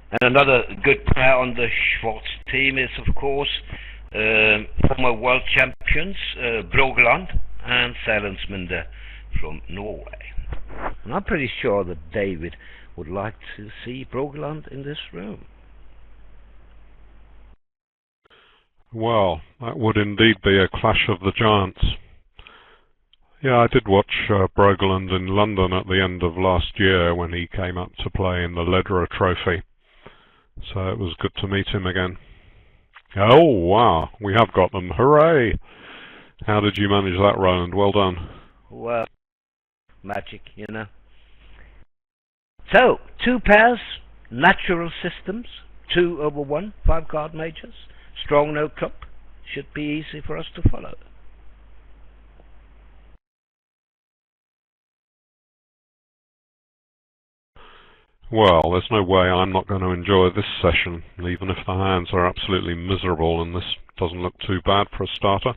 And another good player on the Schwartz team is, of course, former world champions Brogland and Sælensminde from Norway. And I'm pretty sure that David would like to see Brogland in this room. Well, that would indeed be a clash of the giants. Yeah, I did watch Brogland in London at the end of last year when he came up to play in the Lederer Trophy. So it was good to meet him again. Oh, wow, we have got them. Hooray! How did you manage that, Roland? Well done. Well, magic, you know. So, 2 pairs, natural systems, 2/1, 5-card majors, strong no club. Should be easy for us to follow. Well, there's no way I'm not going to enjoy this session, even if the hands are absolutely miserable, and this doesn't look too bad for a starter.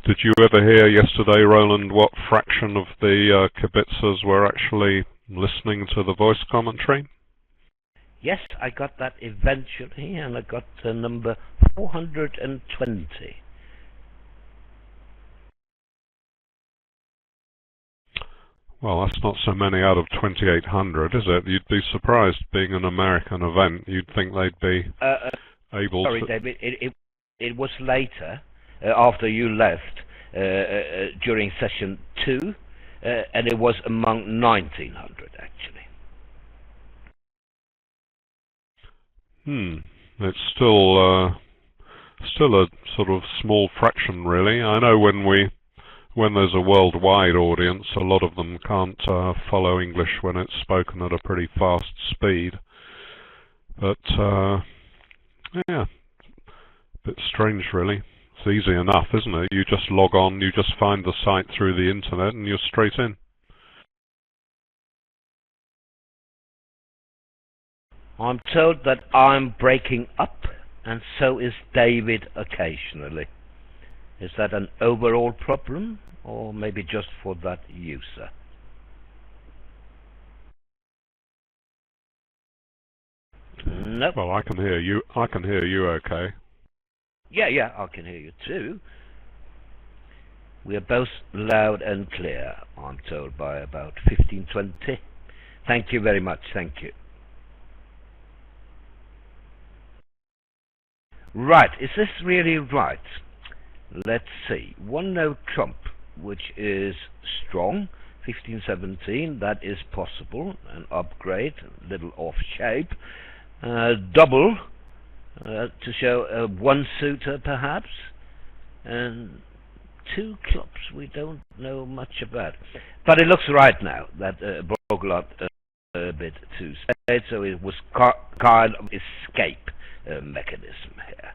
Did you ever hear yesterday, Roland, what fraction of the kibitzers were actually listening to the voice commentary? Yes, I got that eventually, and I got number 420. Well, that's not so many out of 2,800, is it? You'd be surprised, being an American event. You'd think they'd be able sorry, to... Sorry, David, it was later, after you left, during session 2, and it was among 1,900, actually. It's still a sort of small fraction, really. I know when there's a worldwide audience, a lot of them can't follow English when it's spoken at a pretty fast speed. But yeah, a bit strange, really. It's easy enough, isn't it? You just log on, you just find the site through the internet, and you're straight in. I'm told that I'm breaking up, and so is David occasionally. Is that an overall problem, or maybe just for that user? Nope. Well, I can hear you. I can hear you okay. Yeah, I can hear you too. We are both loud and clear, I'm told, by about 15-20. Thank you very much, thank you. Right, is this really right? Let's see. 1 no trump, which is strong, 15-17, that is possible. An upgrade, a little off shape. Double, to show 1 suitor perhaps. And 2 clubs we don't know much about. But it looks right now that Brogland a bit too straight, so it was kind of escape mechanism here.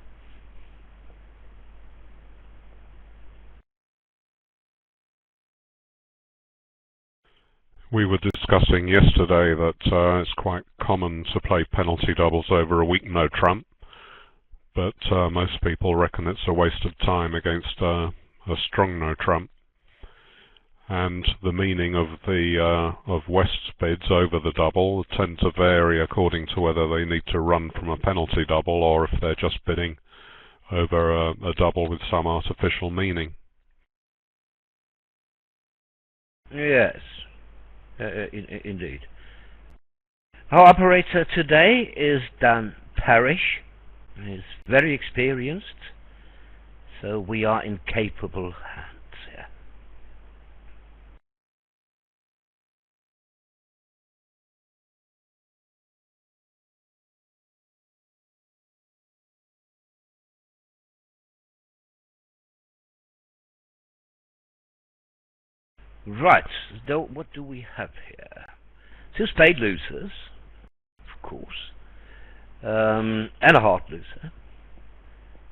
We were discussing yesterday that it's quite common to play penalty doubles over a weak no trump, but most people reckon it's a waste of time against a strong no trump. And the meaning of the West's bids over the double tend to vary according to whether they need to run from a penalty double or if they're just bidding over a double with some artificial meaning. Yes, indeed. Our operator today is Dan Parrish. He's very experienced, so we are in capable hands here. Right, so what do we have here? 2 spade losers, of course, and a heart loser.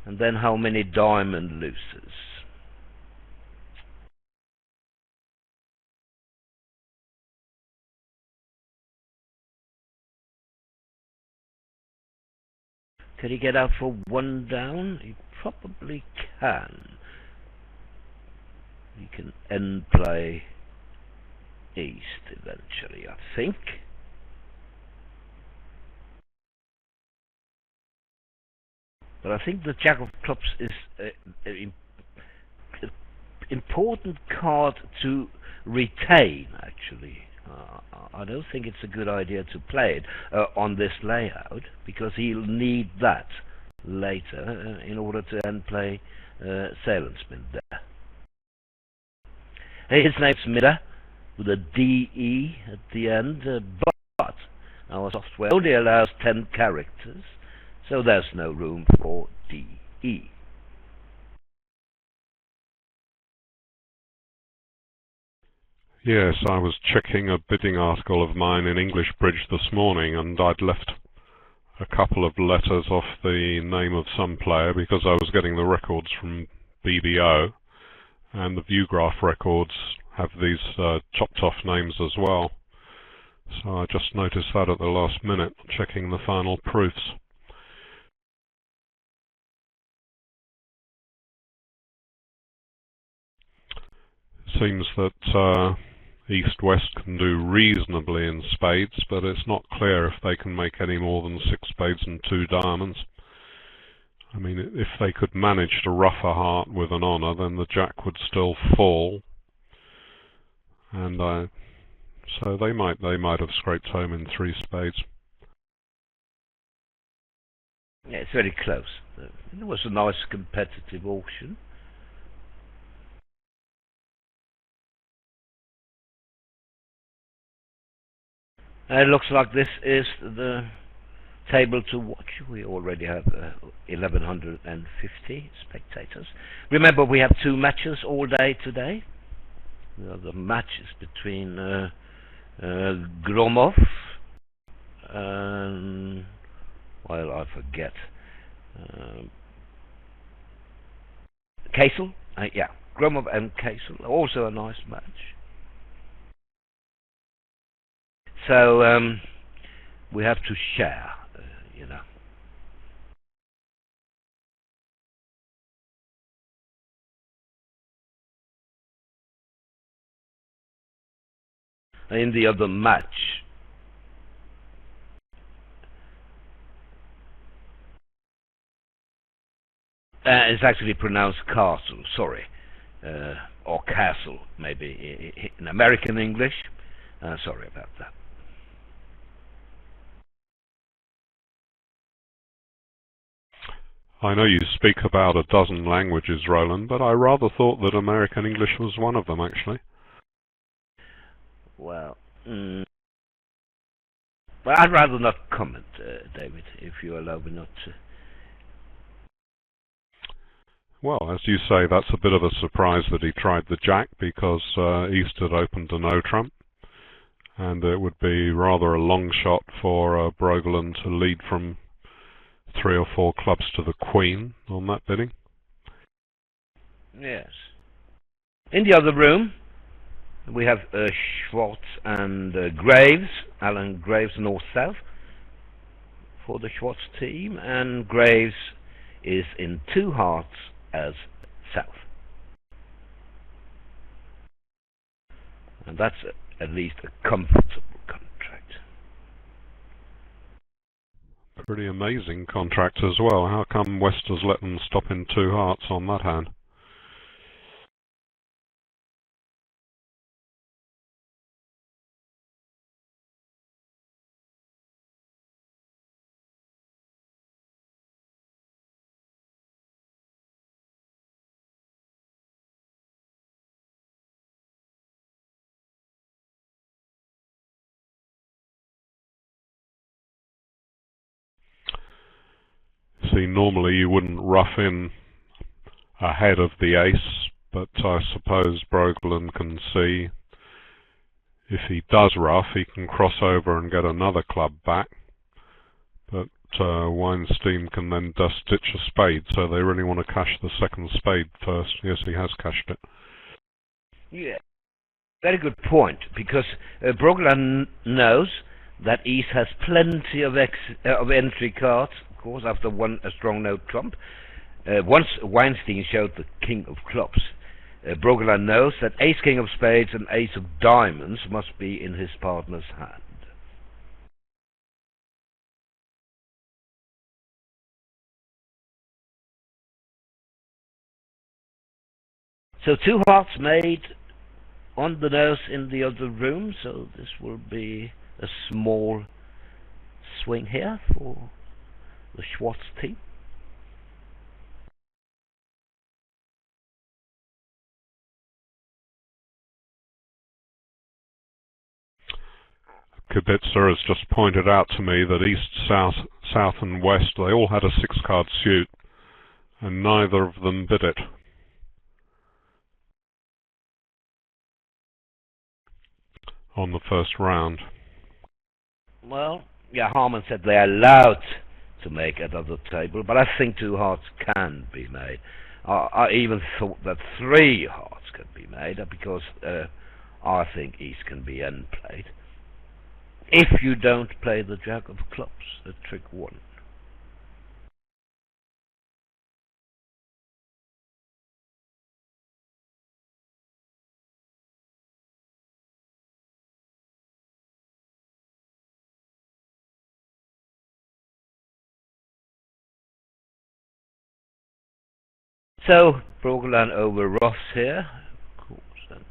And then how many diamond losers? Can he get out for one down? He probably can. He can end play east eventually, I think. But I think the Jack of Clubs is an important card to retain, actually. I don't think it's a good idea to play it on this layout, because he'll need that later in order to end play Salensman there. His name's Miller, with a DE at the end, but our software only allows 10 characters, so there's no room for DE. Yes, I was checking a bidding article of mine in English Bridge this morning, and I'd left a couple of letters off the name of some player because I was getting the records from BBO, and the ViewGraph records have these chopped off names as well. So I just noticed that at the last minute, checking the final proofs. Seems that East-West can do reasonably in spades, but it's not clear if they can make any more than 6 spades and 2 diamonds. I mean, if they could manage to ruff a heart with an honour, then the Jack would still fall, and so they might have scraped home in 3 spades. Yeah, it's very close. It was a nice competitive auction. It looks like this is the table to watch. We already have 1150 spectators. Remember, we have 2 matches all day today. The match is between Gromov and, well, I forget, Kasel. Yeah, Gromov and Kasel, also a nice match. So we have to share, you know. In the other match, it's actually pronounced castle, sorry, or castle, maybe in American English. Sorry about that. I know you speak about a dozen languages, Roland, but I rather thought that American English was one of them, actually. Well, but I'd rather not comment, David, if you allow me not to. Well, as you say, that's a bit of a surprise that he tried the Jack, because East had opened to no trump, and it would be rather a long shot for Brogelen to lead from 3 or 4 clubs to the Queen on that bidding. Yes. In the other room, we have Schwartz and Graves, Alan Graves, north-south for the Schwartz team, and Graves is in 2 hearts as south. And that's at least a comfortable contract. Pretty amazing contract as well. How come West has let them stop in 2 hearts on that hand? See, normally you wouldn't rough in ahead of the ace, but I suppose Brogelen can see if he does rough, he can cross over and get another club back. But Weinstein can then just ditch a spade, so they really want to cash the second spade first. Yes, he has cashed it. Yeah, very good point, because Brogelen knows that East has plenty of entry cards, course, after a strong no trump. Once Weinstein showed the king of clubs, Brogeland knows that ace king of spades and ace of diamonds must be in his partner's hand. So two hearts made on the nose in the other room, so this will be a small swing here for the Schwartz team. Kubica has just pointed out to me that east, south, south and west, they all had a 6-card suit, and neither of them bid it. On the first round. Well, yeah, Harman said they're allowed to make at other table, but I think two hearts can be made. I even thought that three hearts could be made, because I think East can be end played. If you don't play the Jack of clubs at trick 1. So, Brogeland over Ross here, of course, and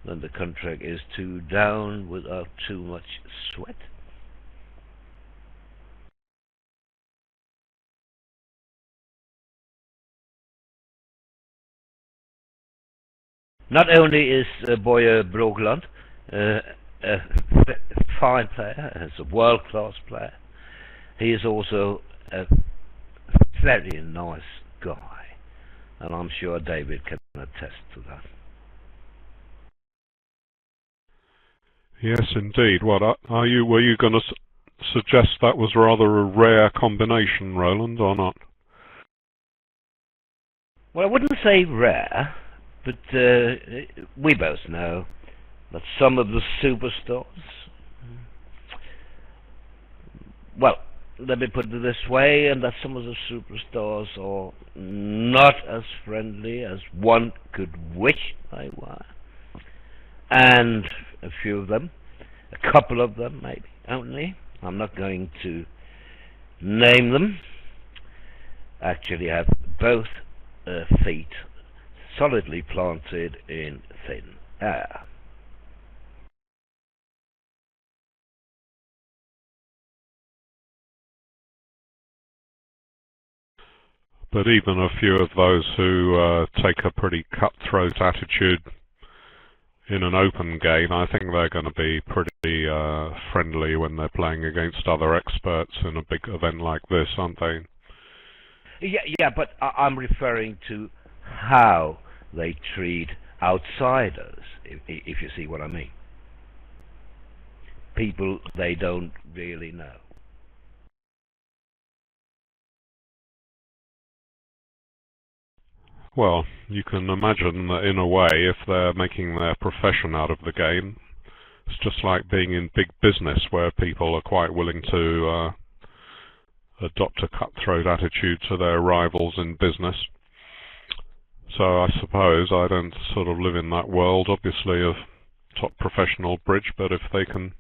then the contract is 2 down without too much sweat. Not only is Boyer Brogeland a fine player, as a world-class player, he is also a very nice guy, and I'm sure David can attest to that. Yes, indeed. What were you going to suggest that was rather a rare combination, Roland, or not? Well, I wouldn't say rare, but we both know that some of the superstars, well, let me put it this way, and that some of the superstars are not as friendly as one could wish they were. And a few of them, a couple of them maybe only, I'm not going to name them, actually have both feet solidly planted in thin air. But even a few of those who take a pretty cutthroat attitude in an open game, I think they're going to be pretty friendly when they're playing against other experts in a big event like this, aren't they? Yeah, but I'm referring to how they treat outsiders, if you see what I mean. People they don't really know. Well, you can imagine that in a way, if they're making their profession out of the game, it's just like being in big business where people are quite willing to adopt a cutthroat attitude to their rivals in business. So I suppose I don't sort of live in that world, obviously, of top professional bridge, but if they can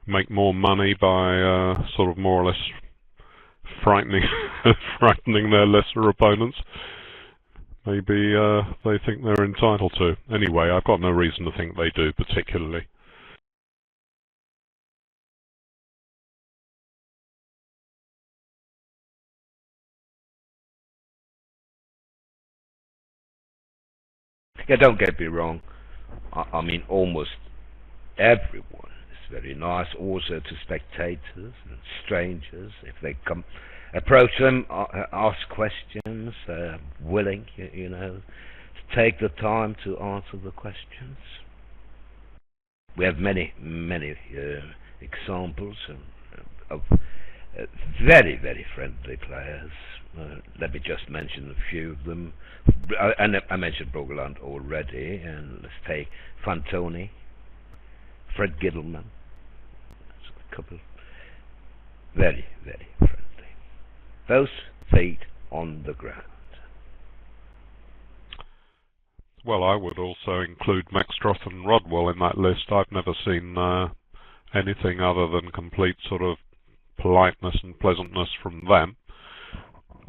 make more money by sort of more or less frightening their lesser opponents, maybe they think they're entitled to. Anyway, I've got no reason to think they do particularly. Yeah, don't get me wrong. I mean, almost everyone is very nice, also to spectators and strangers. If they come, approach them, ask questions, willing, you know, to take the time to answer the questions. We have many examples of very, very friendly players. Let me just mention a few of them. I mentioned Brogeland already, and let's take Fantoni, Fred Gittleman. That's a couple. Very, very friendly. both feet on the ground. Well, I would also include Mextroth and Rodwell in that list. I've never seen anything other than complete sort of politeness and pleasantness from them.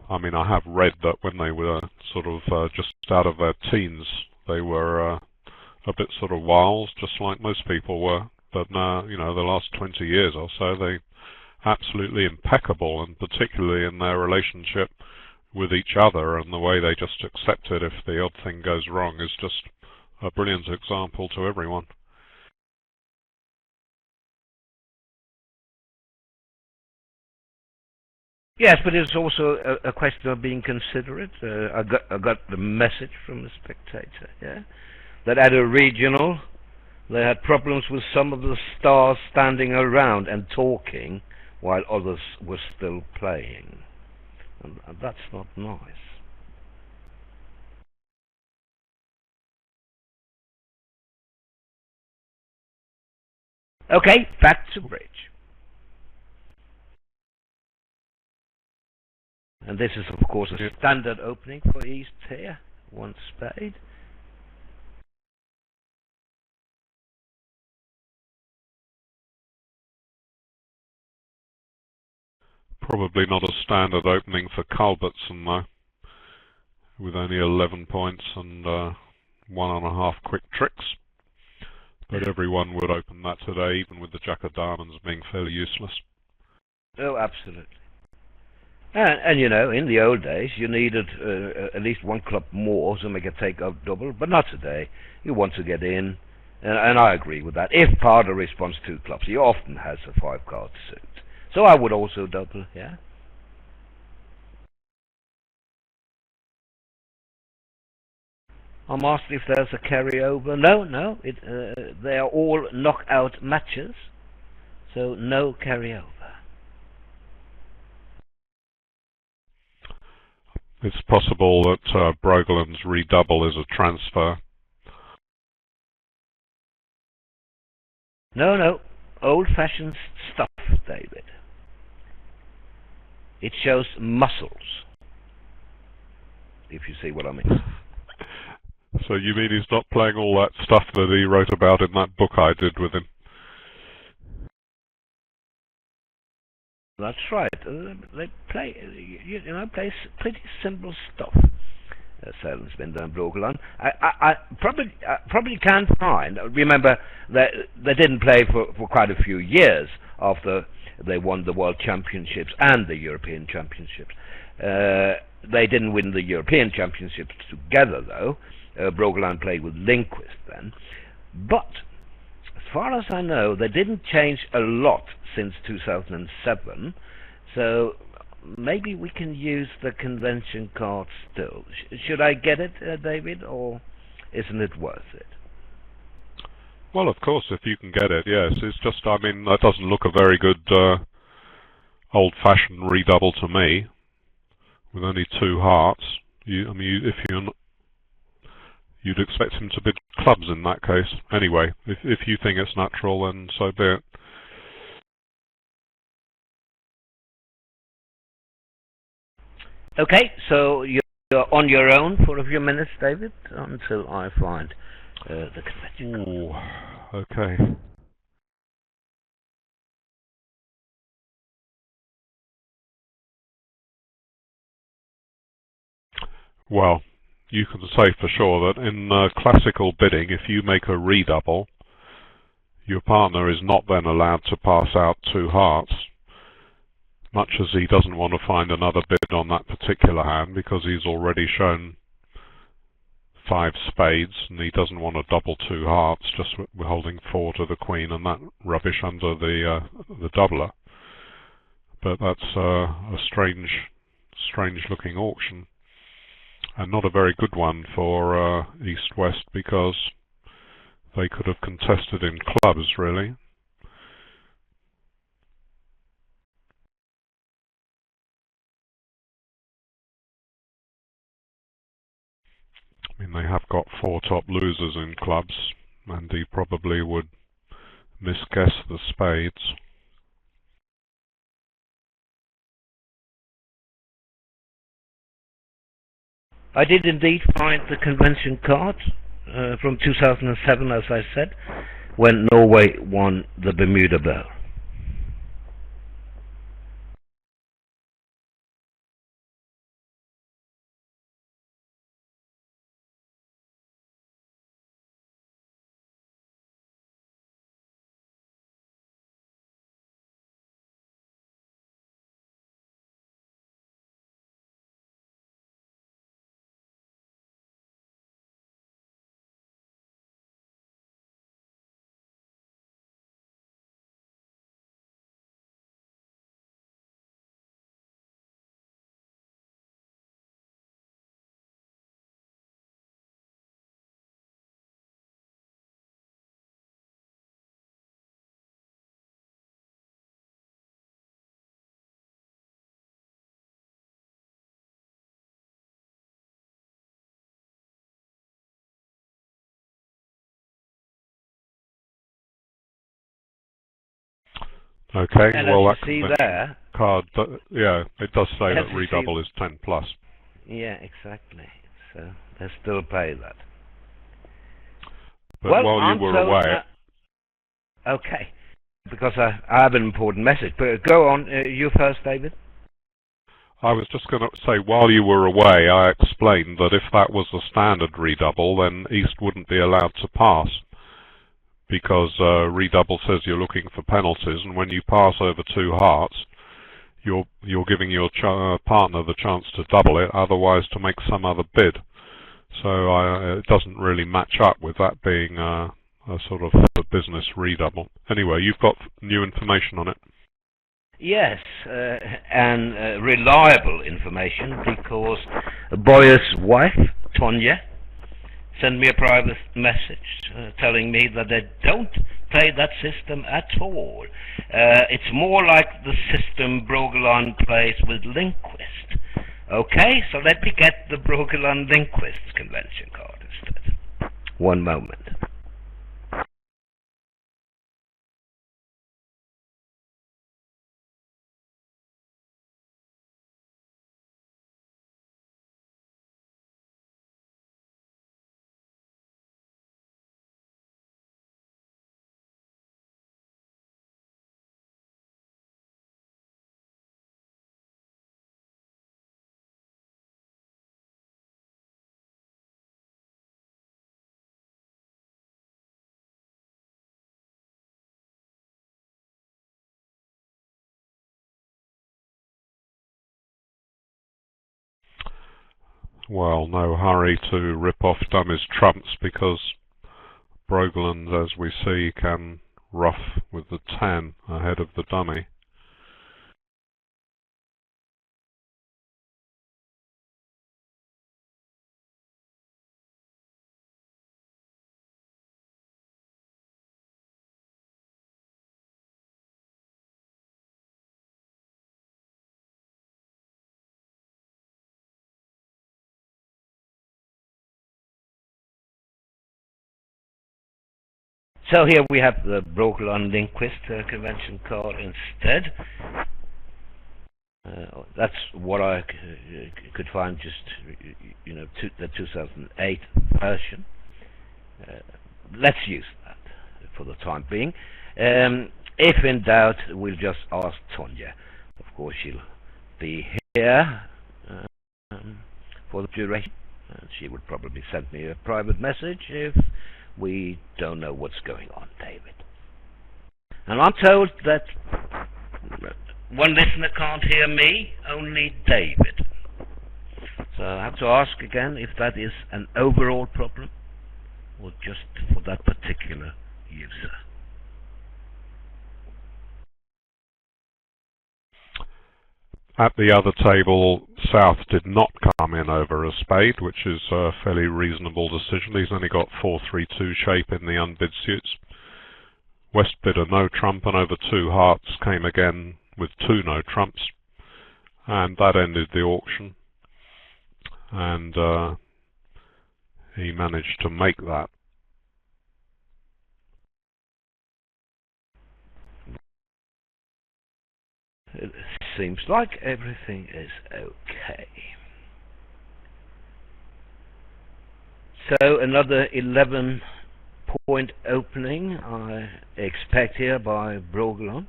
I mean, I have read that when they were sort of just out of their teens, they were a bit sort of wild, just like most people were. But now, you know, the last 20 years or so, they absolutely impeccable, and particularly in their relationship with each other, and the way they just accept it if the odd thing goes wrong is just a brilliant example to everyone. Yes, but it's also a question of being considerate. I got the message from the spectator, yeah, that at a regional they had problems with some of the stars standing around and talking while others were still playing. And that's not nice. Okay, back to bridge. And this is, of course, a standard opening for East here. One spade. Probably not a standard opening for Culbertson, though, with only 11 points and 1.5 quick tricks. But everyone would open that today, even with the Jack of Diamonds being fairly useless. Oh, absolutely. And you know, in the old days, you needed at least one club more to make a take-out double, but not today. You want to get in, and I agree with that. If Parder responds 2 clubs, he often has a 5-card suit. So I would also double, yeah. I'm asked if there's a carryover. No, they are all knockout matches, so no carryover. It's possible that Brogeland's redouble is a transfer. No, old-fashioned stuff, David. It shows muscles, if you see what I mean. So you mean he's not playing all that stuff that he wrote about in that book I did with him? That's right. They play, play pretty simple stuff. Salensbinder and Brogeland. I probably can't find. Remember that they didn't play for quite a few years after they won the World Championships and the European Championships. They didn't win the European Championships together, though. Brogeland played with Lindquist then. But as far as I know, they didn't change a lot since 2007. So maybe we can use the convention card still. Should I get it, David, or isn't it worth it? Well, of course, if you can get it, yes. It's just, I mean, that doesn't look a very good old-fashioned redouble to me, with only 2 hearts. If you're not, you'd expect him to bid clubs in that case. Anyway, if you think it's natural, then so be it. Okay, so you're on your own for a few minutes, David, until I find the convention. Ooh, okay. Well, you can say for sure that in classical bidding, if you make a redouble, your partner is not then allowed to pass out 2 hearts, much as he doesn't want to find another bid on that particular hand because he's already shown 5 spades and he doesn't want to double 2 hearts just holding 4 to the queen and that rubbish under the doubler. But that's a strange looking auction, and not a very good one for East-West because they could have contested in clubs, really. I mean, they have got 4 top losers in clubs, and he probably would misguess the spades. I did indeed find the convention card from 2007, as I said, when Norway won the Bermuda Bowl. Okay, And well as that you see there, card, yeah, it does say as that you redouble see, is 10 plus. yeah, exactly. So they still pay that. But Well, while you I'm were told away, now. Okay, because I have an important message. But go on, you first, David. I was just going to say, while you were away, I explained that if that was the standard redouble, then East wouldn't be allowed to pass, because redouble says you're looking for penalties, and when you pass over 2 hearts, you're giving your partner the chance to double it, otherwise to make some other bid. So it doesn't really match up with that being a sort of a business redouble. Anyway, you've got new information on it. Yes, and reliable information, because Boyer's wife, Tonja, sent me a private message telling me that they don't play that system at all. It's more like the system Brogeland plays with Lindquist. Okay, so let me get the Brogeland Lindquist convention card instead. One moment. Well, no hurry to rip off dummies trumps, because Brogeland, as we see, can ruff with the 10 ahead of the dummy. So here we have the Brogeland Lindquist convention card instead. That's what I could find, just the 2008 version. Let's use that for the time being. If in doubt, we'll just ask Tonja. Of course, she'll be here for the duration. She would probably send me a private message if we don't know what's going on, David. And I'm told that one listener can't hear me, only David. So I have to ask again if that is an overall problem or just for that particular user. At the other table, South did not come in over a spade, which is a fairly reasonable decision. He's only got 4-3-2 shape in the unbid suits. West bid a no trump, and over 2 hearts came again with 2 no trumps, and that ended the auction. And he managed to make that. It seems like everything is okay. So another 11-point opening I expect here by Brogolon.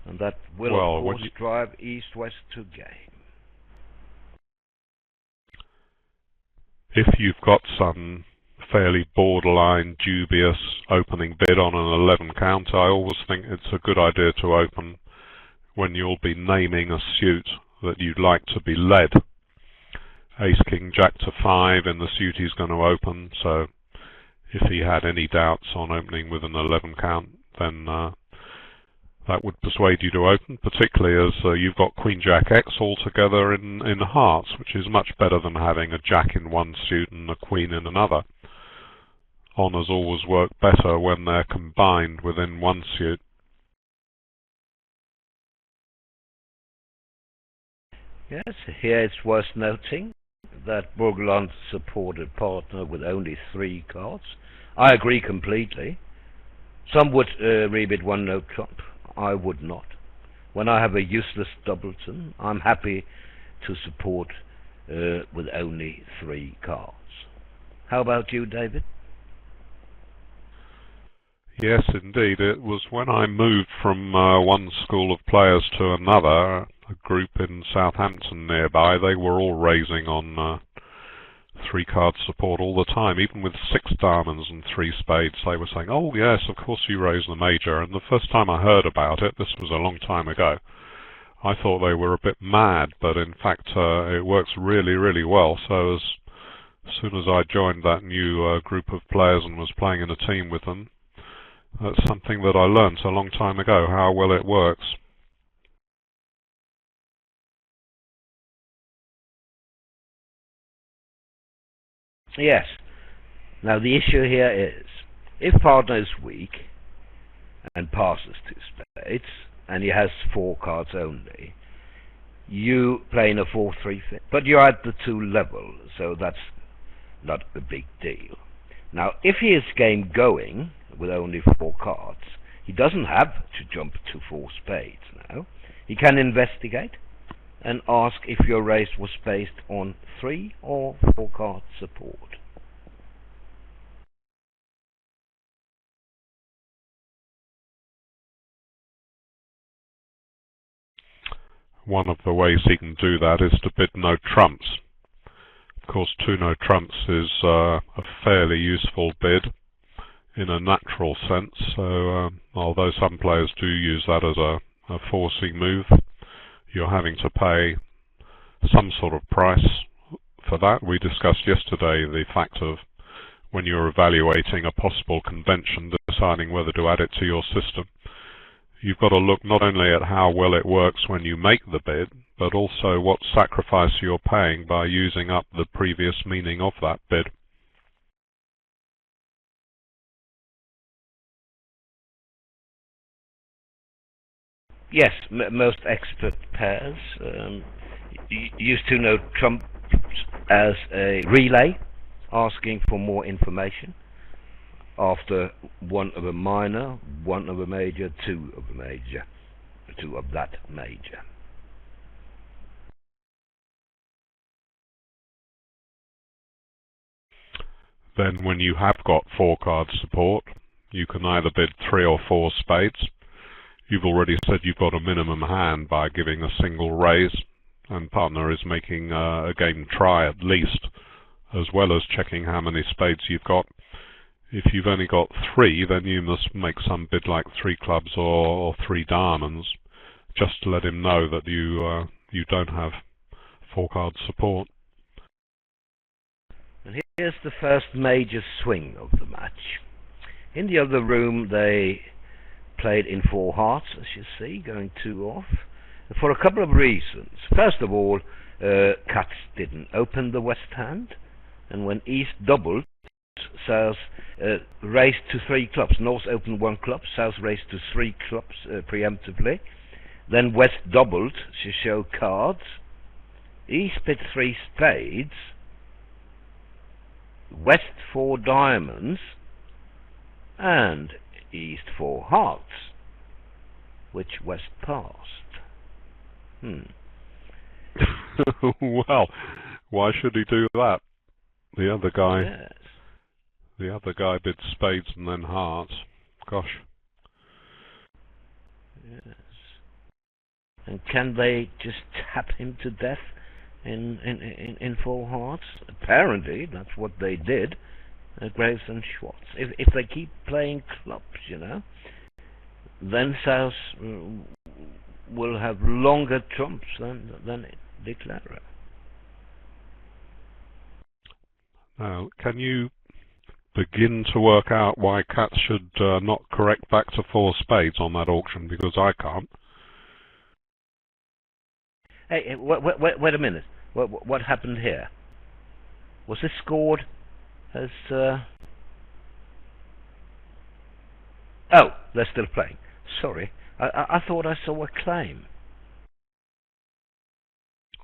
And that will, of course, drive east-west to game. If you've got some fairly borderline, dubious opening bid on an 11 count, I always think it's a good idea to open when you'll be naming a suit that you'd like to be led. Ace, King, Jack to 5 in the suit he's going to open, so if he had any doubts on opening with an 11 count, then that would persuade you to open, particularly as you've got Queen Jack X altogether in hearts, which is much better than having a Jack in one suit and a Queen in another. Honours always work better when they're combined within one suit. Yes, here it's worth noting that Brogolon's supported partner with only 3 cards. I agree completely. Some would rebid one no trump. I would not. When I have a useless doubleton, I'm happy to support with only 3 cards. How about you, David? Yes, indeed. It was when I moved from one school of players to another, a group in Southampton nearby, they were all raising on 3-card support all the time. Even with 6 diamonds and 3 spades, they were saying, oh yes, of course you raise the major. And the first time I heard about it, this was a long time ago, I thought they were a bit mad, but in fact it works really, really well. So as soon as I joined that new group of players and was playing in a team with them, that's something that I learned a long time ago, how well it works. Yes. Now the issue here is, if partner is weak and passes 2 spades, and he has 4 cards only, you play in a 4-3 fit. But you're at the 2 level, so that's not a big deal. Now, if he is game going with only 4 cards, he doesn't have to jump to 4 spades now. He can investigate and ask if your raise was based on 3 or 4 card support. One of the ways he can do that is to bid no trumps. Of course, 2 no trumps is a fairly useful bid in a natural sense, so although some players do use that as a forcing move, you're having to pay some sort of price for that. We discussed yesterday the fact of when you're evaluating a possible convention, deciding whether to add it to your system, you've got to look not only at how well it works when you make the bid, but also what sacrifice you're paying by using up the previous meaning of that bid. Yes, most expert pairs use 2 no trumps as a relay, asking for more information after 1 of a minor, 1 of a major, 2 of a major, 2 of that major. Then when you have got 4 card support, you can either bid 3 or 4 spades. You've already said you've got a minimum hand by giving a single raise, and partner is making a game try at least, as well as checking how many spades you've got. If you've only got 3, then you must make some bid like 3 clubs or 3 diamonds, just to let him know that you don't have 4 card support. And here's the first major swing of the match. In the other room they played in 4 hearts, as you see, going 2 off, for a couple of reasons. First of all, Katz didn't open the west hand, and when East doubled, South raised to 3 clubs. North opened 1 club, South raised to 3 clubs preemptively. Then West doubled to show cards. East bid 3 spades, West 4 diamonds, and East 4 hearts, which West passed. Well, why should he do that? The other guy, Yes. the other guy bid spades and then hearts. Gosh. Yes. And can they just tap him to death in full hearts? Apparently, that's what they did at Graves and Schwartz. If they keep playing clubs, then South will have longer trumps than Nickell. Now, can you begin to work out why cats should not correct back to 4 spades on that auction? Because I can't. Hey, wait a minute. What happened here? Was this scored as... Oh, they're still playing. Sorry. I thought I saw a claim.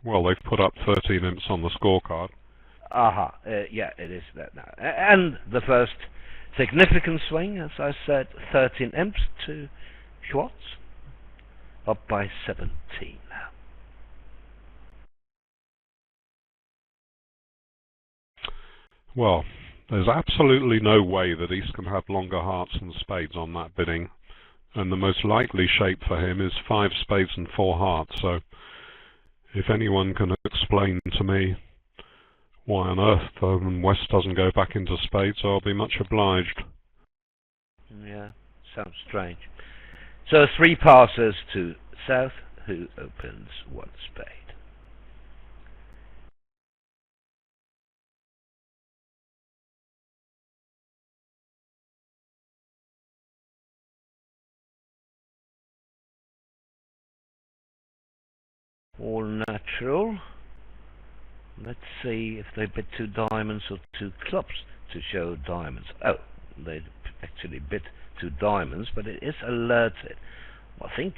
Well, they've put up 13 imps on the scorecard. Aha. Yeah, it is that now. And the first significant swing, as I said, 13 imps to Schwartz. Up by 17 now. Well, there's absolutely no way that East can have longer hearts and spades on that bidding, and the most likely shape for him is 5 spades and 4 hearts, so if anyone can explain to me why on earth West doesn't go back into spades, I'll be much obliged. Yeah, sounds strange. So 3 passes to South, who opens 1 spade. All natural. Let's see if they bid 2 diamonds or 2 clubs to show diamonds. Oh, they actually bid 2 diamonds, but it is alerted. I think.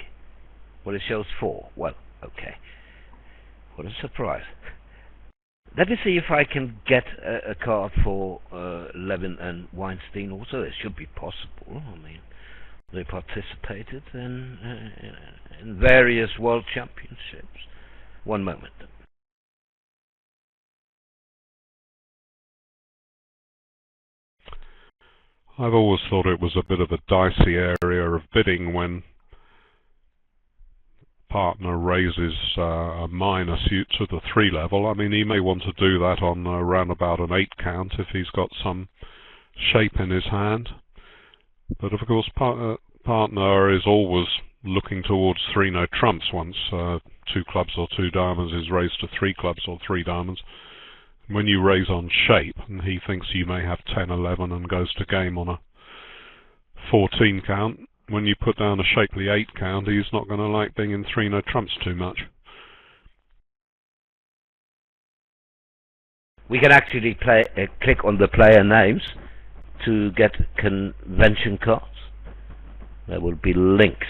Well, it shows 4. Well, okay. What a surprise. Let me see if I can get a card for Levin and Weinstein also. It should be possible. I mean, they participated in various world championships. One moment. I've always thought it was a bit of a dicey area of bidding when partner raises a minor suit to the 3 level. I mean, he may want to do that on around about an 8 count if he's got some shape in his hand. But of course, partner is always looking towards 3 no trumps once 2 clubs or 2 diamonds is raised to 3 clubs or 3 diamonds. When you raise on shape and he thinks you may have 10, 11 and goes to game on a 14 count, when you put down a shapely 8 count, he's not going to like being in 3 no trumps too much. We can actually click on the player names to get convention cards. There will be links.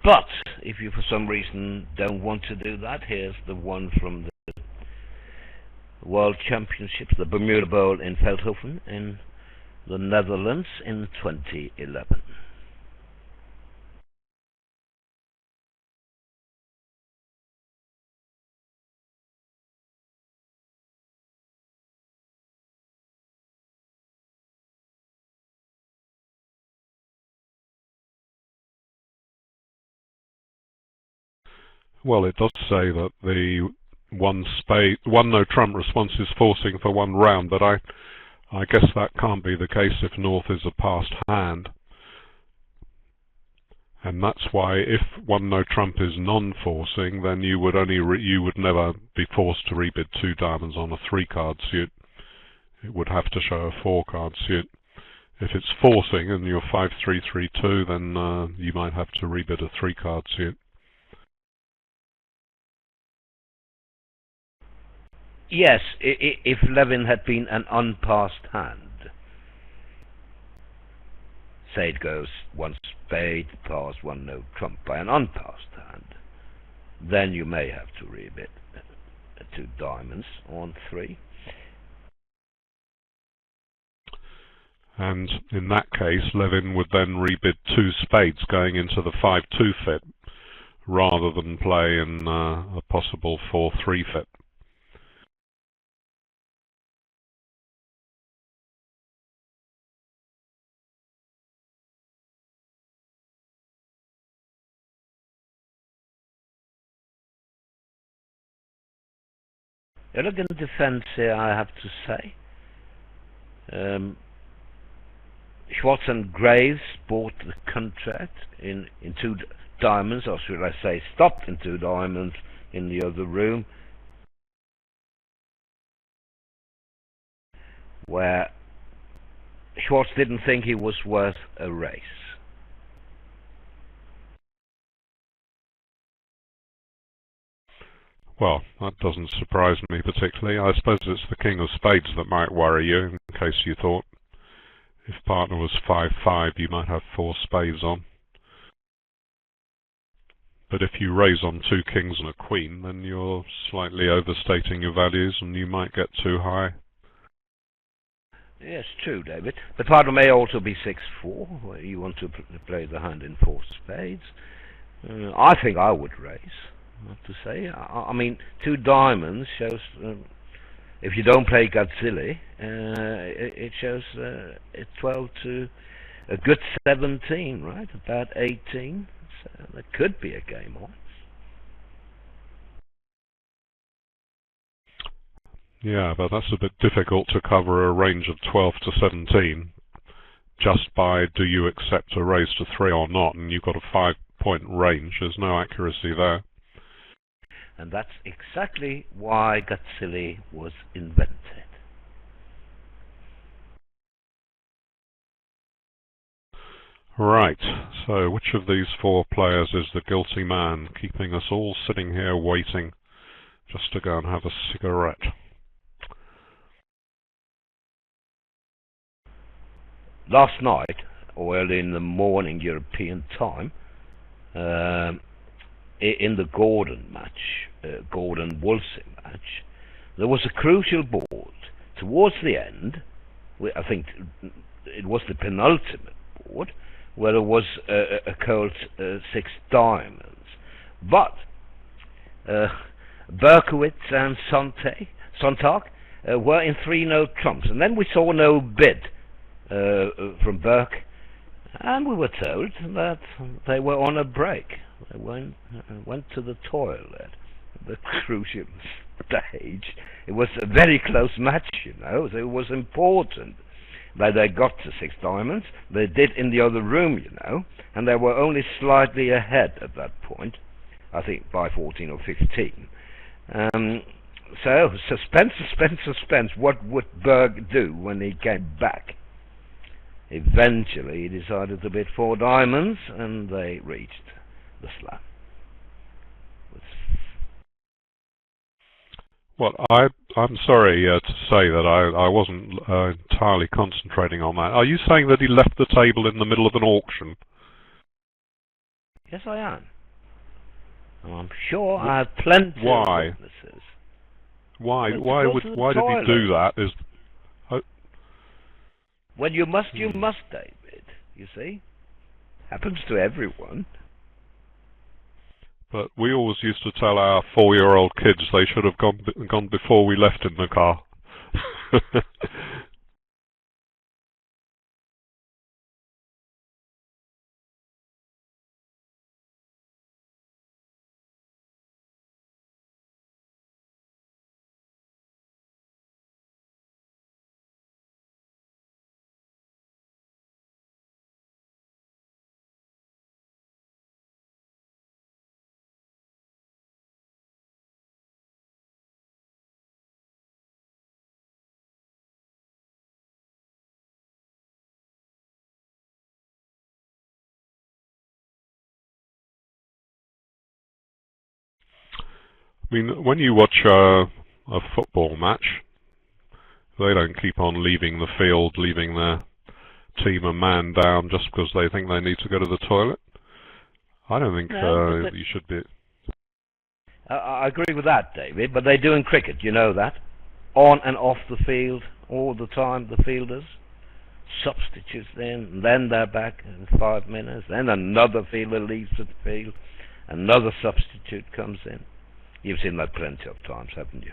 But if you for some reason don't want to do that, here's the one from the World Championships, the Bermuda Bowl in Veldhoven in the Netherlands in 2011. Well, it does say that the 1 no trump response is forcing for 1 round, but I guess that can't be the case if North is a passed hand. And that's why if 1 no trump is non-forcing, then you would never be forced to rebid 2 diamonds on a 3-card suit. It would have to show a 4-card suit. If it's forcing and you're 5-3-3-2, then you might have to rebid a 3-card suit. Yes, if Levin had been an unpassed hand. Say it goes 1 spade, pass, 1 no trump by an unpassed hand. Then you may have to rebid 2 diamonds on 3. And in that case, Levin would then rebid 2 spades going into the 5-2 fit, rather than play in a possible 4-3 fit. Elegant defense here, I have to say. Schwartz and Graves bought the contract in 2 diamonds, or should I say stopped in 2 diamonds in the other room, where Schwartz didn't think he was worth a race. Well, that doesn't surprise me particularly. I suppose it's the king of spades that might worry you, in case you thought if partner was 5-5 you might have 4 spades on. But if you raise on 2 kings and a queen, then you're slightly overstating your values and you might get too high. Yes, true, David. But partner may also be 6-4, where you want to play the hand in 4 spades. I think I would raise, I have to say. I mean, 2 diamonds shows, if you don't play Godzilla, it shows 12 to a good 17, right? About 18. So that could be a game on. Yeah, but that's a bit difficult to cover a range of 12 to 17 just by do you accept a raise to 3 or not, and you've got a 5-point range. There's no accuracy there. And that's exactly why Godzilla was invented. Right, so which of these 4 players is the guilty man, keeping us all sitting here waiting just to go and have a cigarette? Last night, or early in the morning European time, in the Gordon match, Gordon-Wolsey match, there was a crucial board towards the end. I think it was the penultimate board, where there was a cold 6 diamonds. But Berkowitz and Sontag were in 3 no trumps, and then we saw no bid from Burke, and we were told that they were on a break. They went to the toilet. The crucial stage. It was a very close match, you know, so it was important that they got to 6 diamonds. They did in the other room, you know, and they were only slightly ahead at that point, I think by 14 or 15. So, suspense. What would Berg do when he came back? Eventually, he decided to bid 4 diamonds, and they reached the slam. Well, I'm sorry to say that I wasn't entirely concentrating on that. Are you saying that he left the table in the middle of an auction? Yes, I am. I'm sure I have plenty of witnesses. Why did he do that? When you must, David. You see? Happens to everyone. But we always used to tell our 4-year-old kids they should have gone before we left in the car. I mean, when you watch a football match, they don't keep on leaving the field, leaving their team a man down just because they think they need to go to the toilet. I don't think you should be... I agree with that, David, but they do in cricket, you know that. On and off the field, all the time, the fielders. substitutes in, then they're back in 5 minutes, then another fielder leaves the field, another substitute comes in. You've seen that plenty of times, haven't you?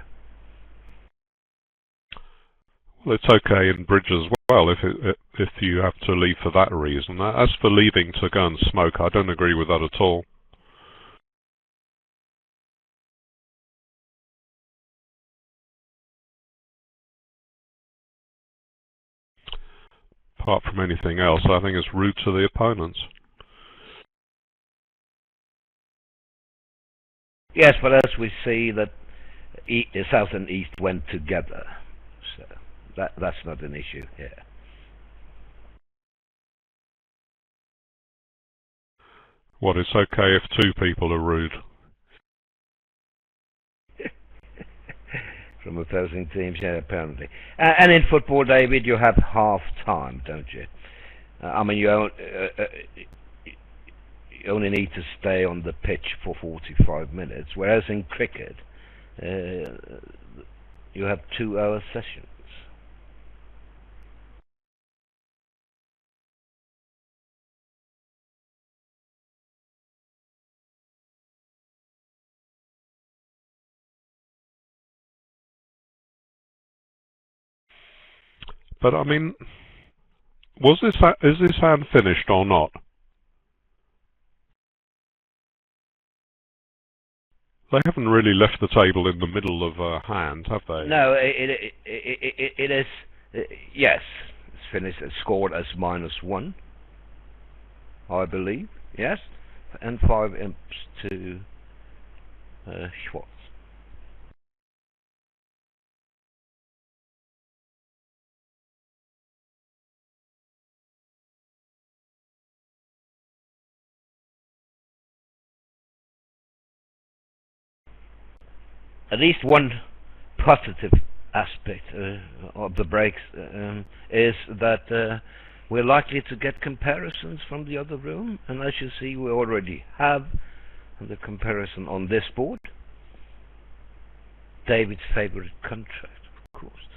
Well, it's okay in bridge as well if you have to leave for that reason. As for leaving to go and smoke, I don't agree with that at all. Apart from anything else, I think it's rude to the opponents. Yes, but as we see that South and East went together, so that's not an issue here. What, it's okay if two people are rude? From opposing teams, yeah, apparently. And in football, David, you have half time, don't you? I mean, you only need to stay on the pitch for 45 minutes, whereas in cricket, you have 2-hour sessions. But I mean, is this hand finished or not? They haven't really left the table in the middle of a hand, have they? No, it is. Yes, it's finished. It's scored as -1, I believe. Yes, and 5 imps to Schwartz. At least one positive aspect of the breaks is that we're likely to get comparisons from the other room, and as you see, we already have the comparison on this board. David's favorite contract, of course.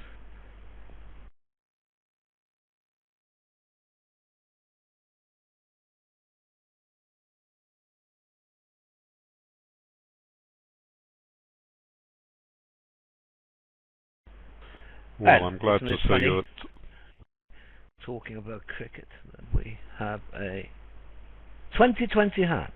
Well, I'm glad to see that. Talking about cricket, that we have a 2020 hand.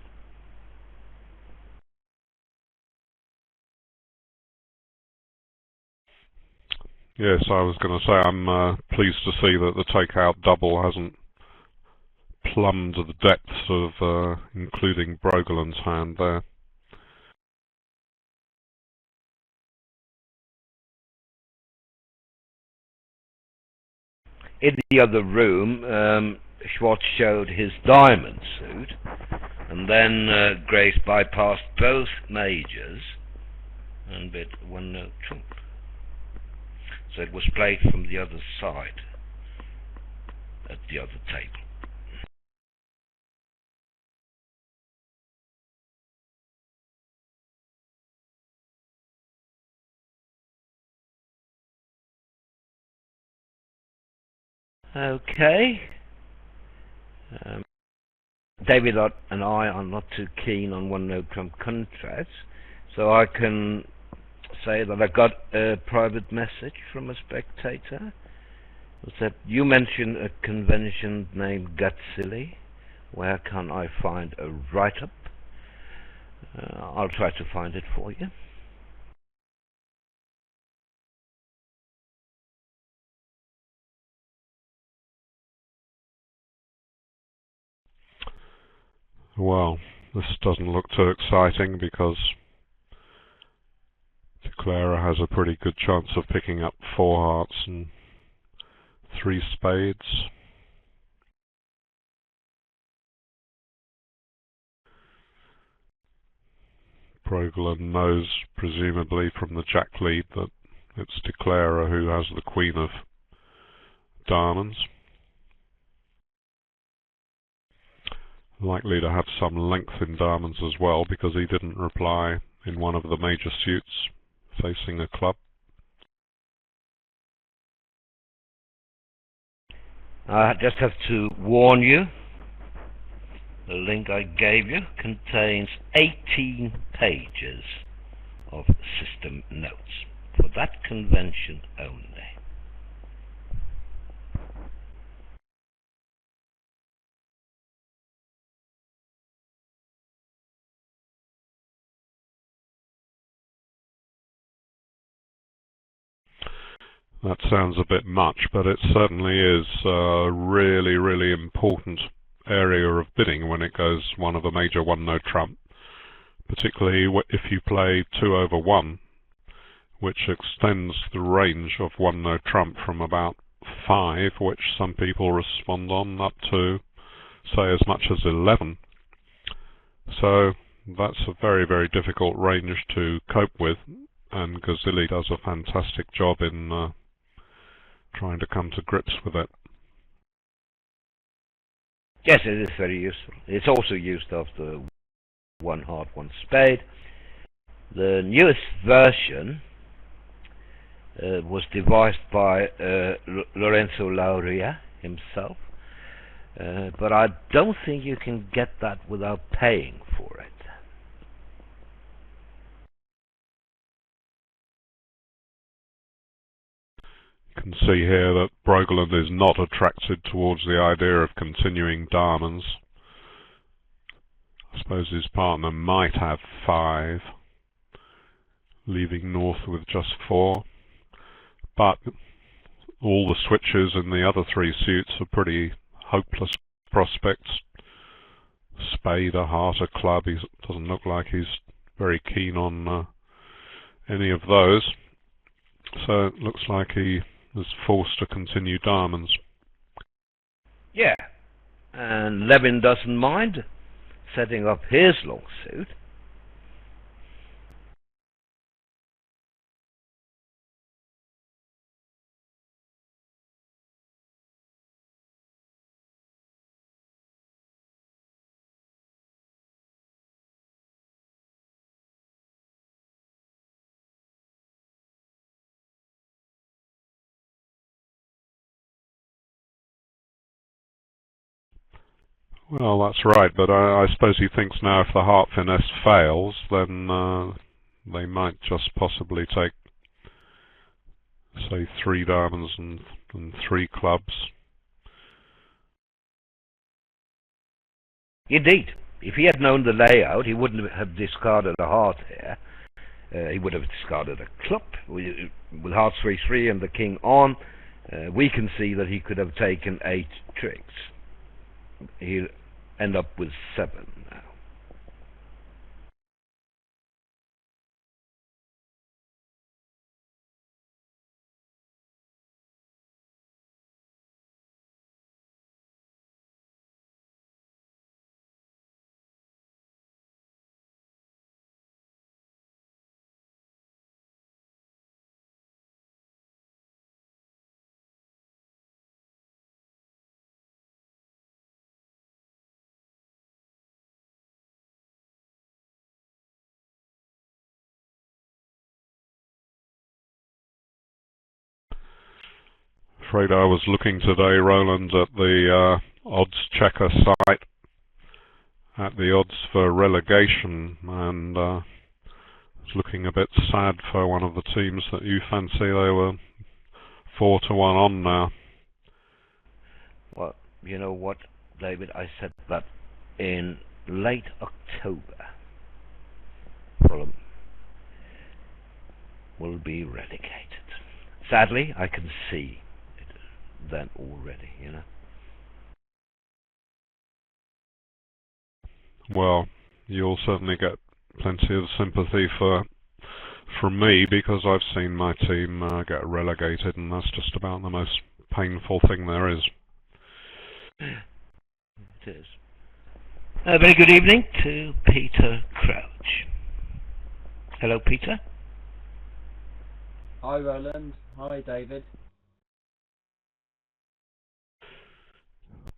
Yes, I was going to say I'm pleased to see that the takeout double hasn't plumbed the depths of including Brogeland's hand there. In the other room, Schwartz showed his diamond suit, and then Grace bypassed both majors and bid 1-note trump. So it was played from the other side at the other table. Okay. David and I are not too keen on 1-note trump contracts, so I can say that I got a private message from a spectator who said, "You mentioned a convention named Gutsily. Where can I find a write-up?" I'll try to find it for you. Well, this doesn't look too exciting because Declara has a pretty good chance of picking up 4 hearts and 3 spades. Brogeland knows, presumably from the jack lead, that it's Declara who has the queen of diamonds. Likely to have some length in diamonds as well, because he didn't reply in one of the major suits facing a club. I just have to warn you, the link I gave you contains 18 pages of system notes for that convention only. That sounds a bit much, but it certainly is a really, really important area of bidding when it goes one of the major one-no trump, particularly if you play 2/1, which extends the range of one-no trump from about 5, which some people respond on, up to, say, as much as 11. So that's a very, very difficult range to cope with, and Gazilli does a fantastic job in trying to come to grips with it. Yes, it is very useful. It's also used after one heart, one spade. The newest version was devised by Lorenzo Lauria himself, but I don't think you can get that without paying for it. You can see here that Brogeland is not attracted towards the idea of continuing diamonds. I suppose his partner might have 5, leaving North with just 4. But all the switches in the other 3 suits are pretty hopeless prospects. Spade, a heart, a club. He doesn't look like he's very keen on any of those. So it looks like he is forced to continue diamonds. Yeah, and Levin doesn't mind setting up his long suit. Well, that's right, but I suppose he thinks now if the heart finesse fails, then they might just possibly take, say, 3 diamonds and 3 clubs. Indeed, if he had known the layout, he wouldn't have discarded a heart here. He would have discarded a club with hearts 3/3 and the king on. We can see that he could have taken 8 tricks. He'll end up with 7 now. Afraid I was looking today, Roland, at the odds checker site at the odds for relegation, and was looking a bit sad for one of the teams that you fancy. They were 4-1 on now. Well, you know what, David? I said that in late October, Fulham will be relegated. Sadly, I can see it then already, you know. Well, you'll certainly get plenty of sympathy from me, because I've seen my team get relegated, and that's just about the most painful thing there is. It is. A very good evening to Peter Crouch. Hello, Peter. Hi, Roland. Hi, David.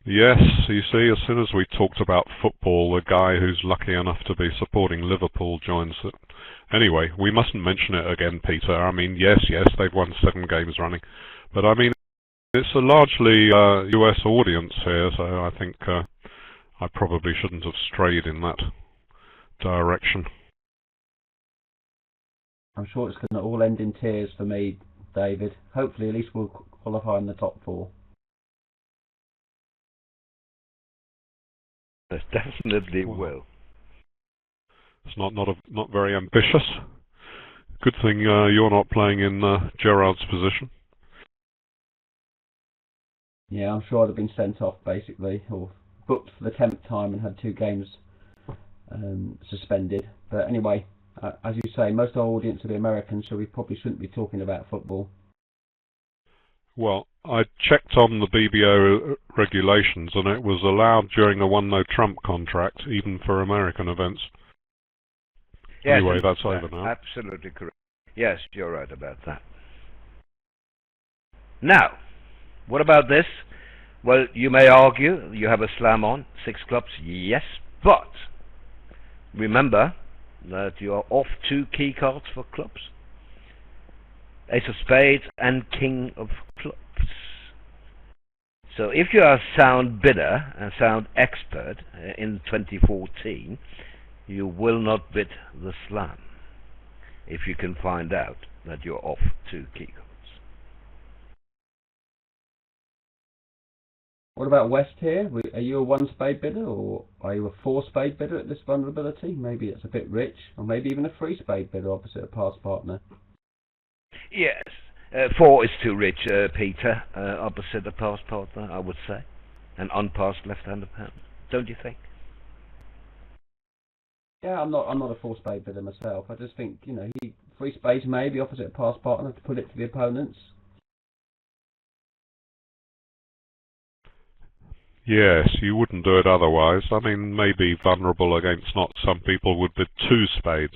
Yes, you see, as soon as we talked about football, the guy who's lucky enough to be supporting Liverpool joins it. Anyway, we mustn't mention it again, Peter. I mean, yes, they've won 7 games running, but I mean, it's a largely US audience here, so I think I probably shouldn't have strayed in that direction. I'm sure it's going to all end in tears for me, David. Hopefully, at least we'll qualify in the top 4. It definitely will. It's not very ambitious. Good thing you're not playing in Gerard's position. Yeah, I'm sure I'd have been sent off basically, or booked for the 10th time and had 2 games suspended. But anyway, as you say, most of our audience will be American, so we probably shouldn't be talking about football. Well, I checked on the BBO regulations, and it was allowed during a one-no-Trump contract, even for American events. Yes, anyway, that's over now. Absolutely correct. Yes, you're right about that. Now, what about this? Well, you may argue you have a slam on, 6 clubs, yes, but remember that you are off 2 key cards for clubs. Ace of Spades and King of Clubs. So if you are a sound bidder and sound expert in 2014, you will not bid the slam if you can find out that you're off 2 key cards. What about West here? Are you a 1 spade bidder, or are you a 4 spade bidder at this vulnerability? Maybe it's a bit rich, or maybe even a 3 spade bidder opposite a past partner. Yes, 4 is too rich, Peter, opposite a past partner, I would say. An unpassed left-handed hand, don't you think? Yeah, I'm not a 4 spade bidder myself. I just think, 3 spades maybe opposite a past partner to put it to the opponents. Yes, you wouldn't do it otherwise. I mean, maybe vulnerable against not some people would bid 2 spades.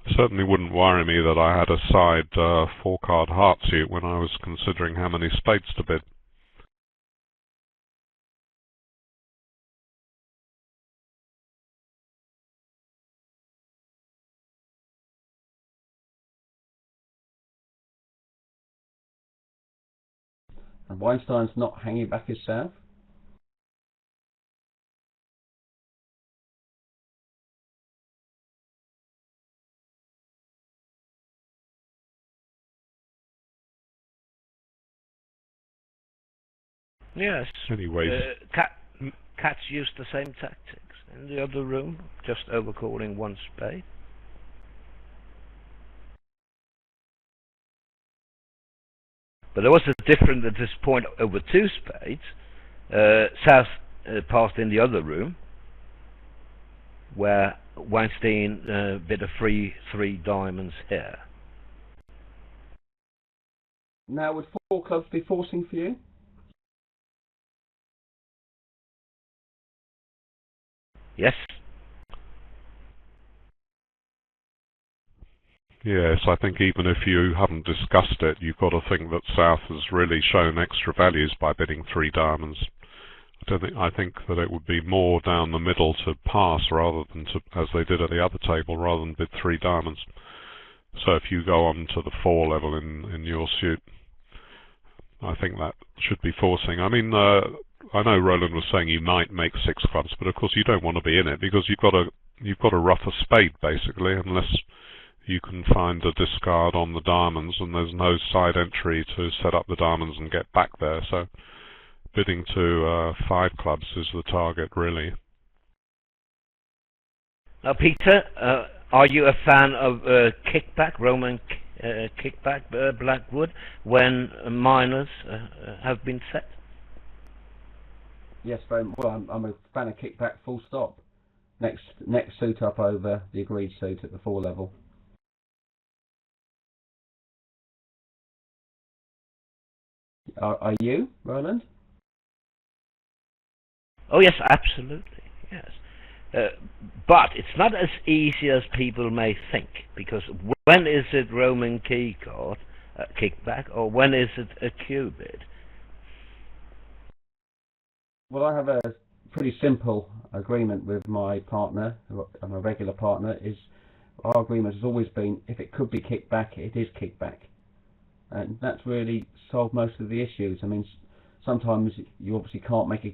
It certainly wouldn't worry me that I had a side 4-card heartsuit when I was considering how many spades to bid. And Weinstein's not hanging back his serve. Yes. Anyways. Cats used the same tactics in the other room, just overcalling 1 spade. But there was a difference at this point over 2 spades. South passed in the other room, where Weinstein bid a free 3 diamonds here. Now, would 4 clubs be forcing for you? Yes. Yes, I think even if you haven't discussed it, you've got to think that South has really shown extra values by bidding 3 diamonds. I think that it would be more down the middle to pass rather than to, as they did at the other table, rather than bid 3 diamonds. So if you go on to the 4 level in your suit, I think that should be forcing. I mean, I know Roland was saying you might make 6 clubs, but of course you don't want to be in it because you've got to rough a spade basically, unless you can find a discard on the diamonds and there's no side entry to set up the diamonds and get back there. So bidding to 5 clubs is the target really. Now, Peter, are you a fan of kickback, Roman kickback, Blackwood, when minors have been set? Yes, very well. I'm a fan of kickback. Full stop. Next suit up over the agreed suit at the 4 level. Are you, Roland? Oh yes, absolutely. Yes. But it's not as easy as people may think, because when is it Roman key card, kickback, or when is it a Q bid? Well, I have a pretty simple agreement with my partner, my regular partner. Our agreement has always been, if it could be kickback, it is kickback. and that's really solved most of the issues. I mean, sometimes you obviously can't make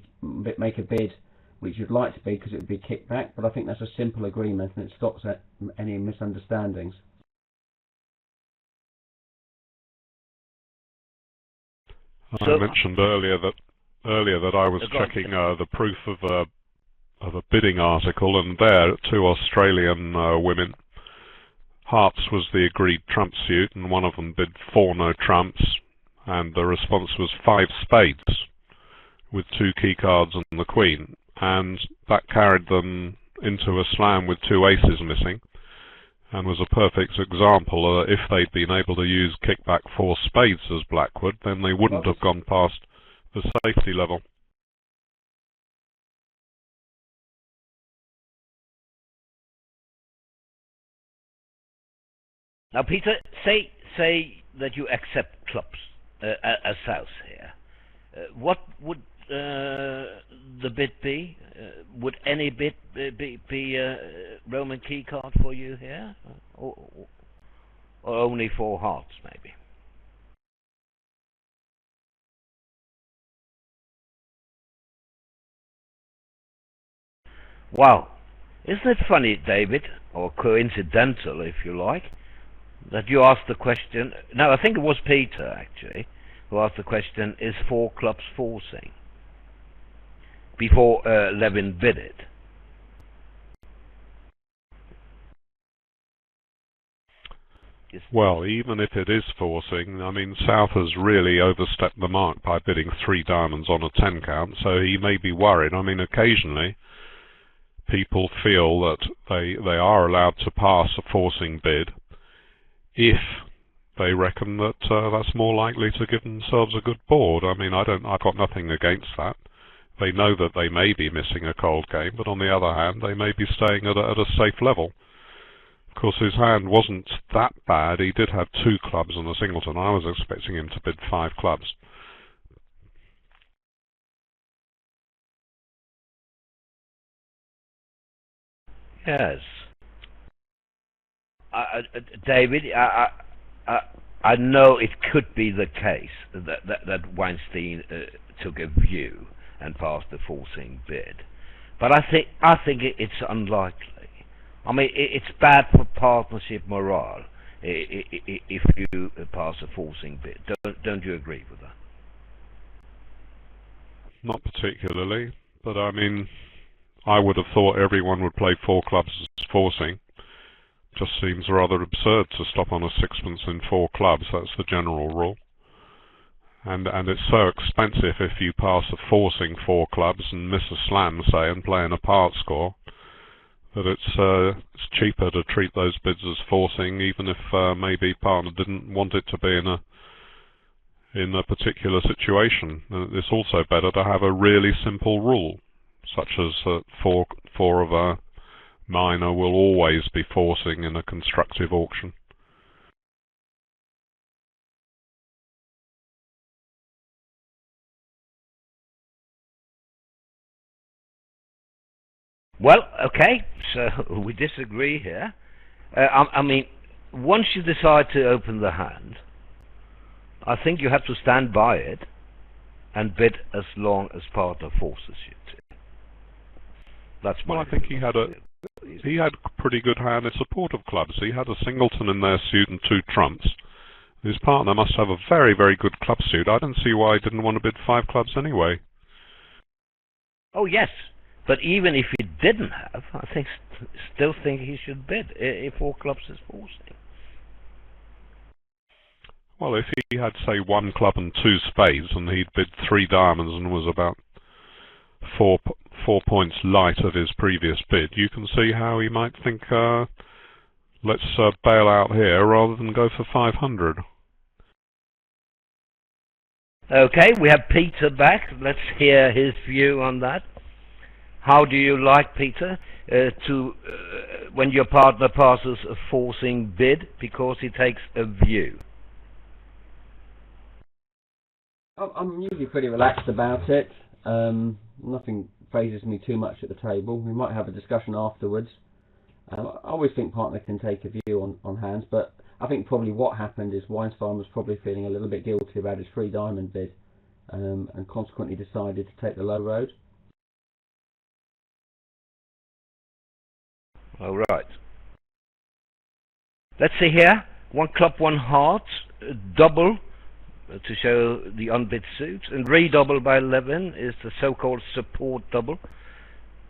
a bid which you'd like to be because it would be kicked back, but I think that's a simple agreement and it stops any misunderstandings. I mentioned earlier that I was checking the proof of a bidding article, and there 2 Australian women. Hearts was the agreed trump suit, and one of them bid 4 no trumps, and the response was 5 spades with 2 key cards and the queen, and that carried them into a slam with 2 aces missing, and was a perfect example. If they'd been able to use kickback 4 spades as Blackwood, then they wouldn't have gone past the safety level. Now, Peter, say that you accept clubs as house here. What would the bid be? Would any bid be a Roman key card for you here, or only 4 hearts, maybe? Wow, isn't it funny, David, or coincidental, if you like, that you asked the question? No, I think it was Peter actually who asked the question: is 4 clubs forcing? Before Levin bid it. Well, even if it is forcing, I mean, South has really overstepped the mark by bidding 3 diamonds on a 10 count, so he may be worried. I mean, occasionally people feel that they are allowed to pass a forcing bid if they reckon that that's more likely to give themselves a good board. I mean, I've got nothing against that. They know that they may be missing a cold game, but on the other hand, they may be staying at a safe level. Of course, his hand wasn't that bad. He did have 2 clubs and a singleton. I was expecting him to bid 5 clubs. Yes. David, I know it could be the case that Weinstein took a view and passed the forcing bid, but I think it's unlikely. I mean, it's bad for partnership morale if you pass a forcing bid. Don't you agree with that? Not particularly, but I mean, I would have thought everyone would play 4 clubs as forcing. Just seems rather absurd to stop on a 6pence in 4 clubs. That's the general rule. And it's so expensive if you pass a forcing 4 clubs and miss a slam, say, and play in a part score, that it's cheaper to treat those bids as forcing, even if maybe partner didn't want it to be in a particular situation. And it's also better to have a really simple rule, such as that 4 of a minor will always be forcing in a constructive auction. Well, okay, so we disagree here. I mean, once you decide to open the hand, I think you have to stand by it and bid as long as partner forces you to. That's well, I think he had a pretty good hand in support of clubs. He had a singleton in their suit and 2 trumps. His partner must have a very, very good club suit. I don't see why he didn't want to bid 5 clubs anyway. Oh yes, but even if he didn't have, I still think he should bid if 4 clubs is forcing. Well, if he had, say, 1 club and 2 spades, and he'd bid 3 diamonds and was about 4 points light of his previous bid, you can see how he might think, let's bail out here rather than go for 500. Okay, we have Peter back. Let's hear his view on that. How do you like, Peter, when your partner passes a forcing bid because he takes a view? I'm usually pretty relaxed about it. Nothing phases me too much at the table. We might have a discussion afterwards. I always think partner can take a view on hands, but I think probably what happened is Weinstein was probably feeling a little bit guilty about his free diamond bid, and consequently decided to take the low road. All right. Let's see here. One club, one heart, double to show the unbid suit, and redouble by 11 is the so-called support double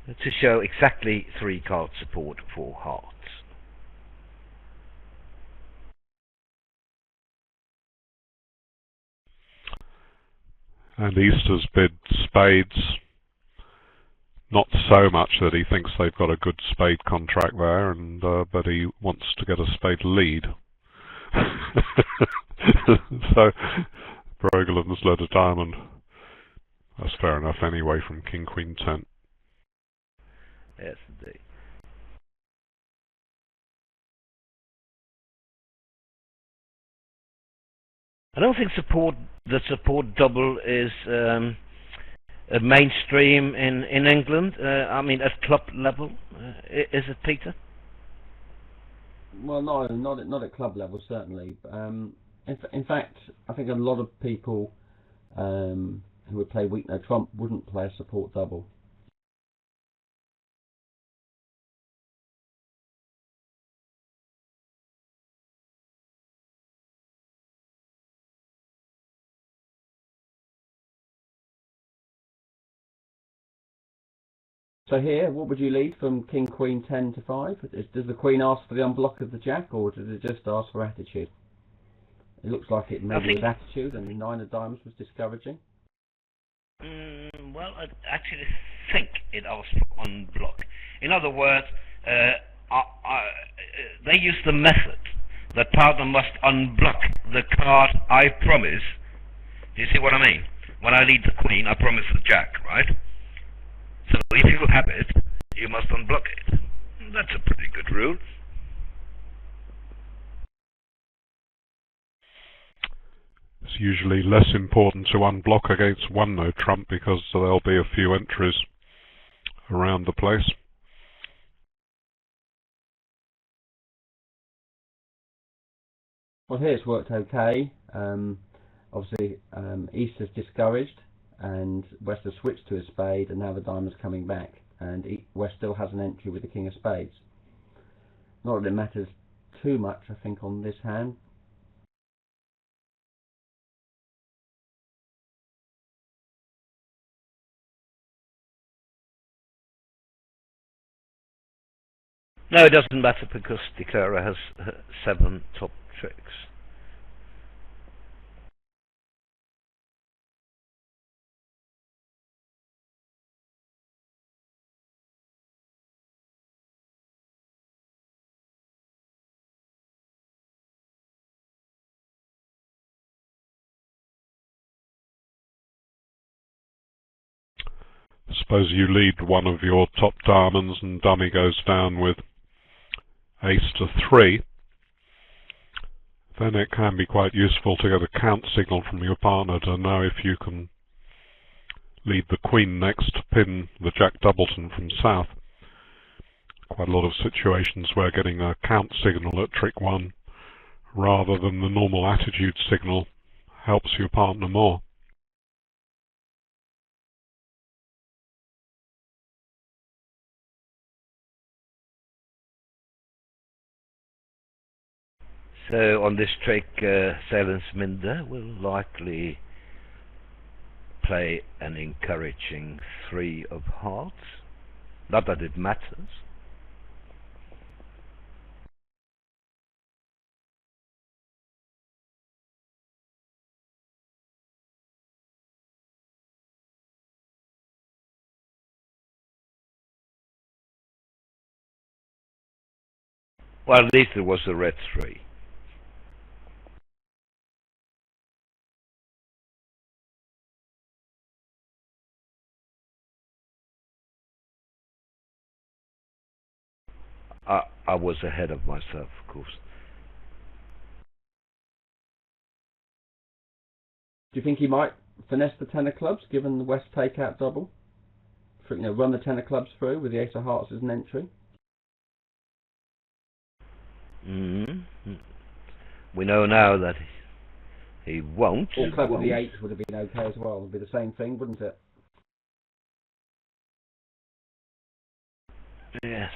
to show exactly 3 card support for hearts. And Easter's bid spades, not so much that he thinks they've got a good spade contract there, and but he wants to get a spade lead. So Brogeland's led a diamond. That's fair enough anyway from King Queen 10. Yes, indeed. I don't think the support double is mainstream in England. I mean, at club level, is it, Peter? Well, no, not at club level certainly. In fact, I think a lot of people who would play weak no trump wouldn't play a support double. So here, what would you lead from King Queen 10 to 5? Does the Queen ask for the unblock of the Jack, or does it just ask for attitude? It looks like it maybe was attitude, and the 9 of diamonds was discouraging. Well, I actually think it asks for unblock. In other words, they use the method that partner must unblock the card I promise. Do you see what I mean? When I lead the Queen, I promise the Jack, right? So if you have it, you must unblock it. That's a pretty good rule. It's usually less important to unblock against one no trump because there'll be a few entries around the place. Well, here it's worked okay. Obviously, Easter's discouraged, and West has switched to a spade, and now the diamond's coming back, and West still has an entry with the king of spades. Not that it matters too much, I think, on this hand. No, it doesn't matter because Declara has 7 top tricks. Suppose you lead one of your top diamonds and dummy goes down with ace to 3. Then it can be quite useful to get a count signal from your partner to know if you can lead the Queen next to pin the Jack Doubleton from south. Quite a lot of situations where getting a count signal at trick 1 rather than the normal attitude signal helps your partner more. So on this trick, Minder will likely play an encouraging 3 of hearts. Not that it matters. Well, at least it was a red 3. I was ahead of myself, of course. Do you think he might finesse the 10 of clubs, given the West takeout double? Run the 10 of clubs through with the ace of hearts as an entry? we know now that he won't. Or club with the 8 would have been okay as well. It would be the same thing, wouldn't it? Yes.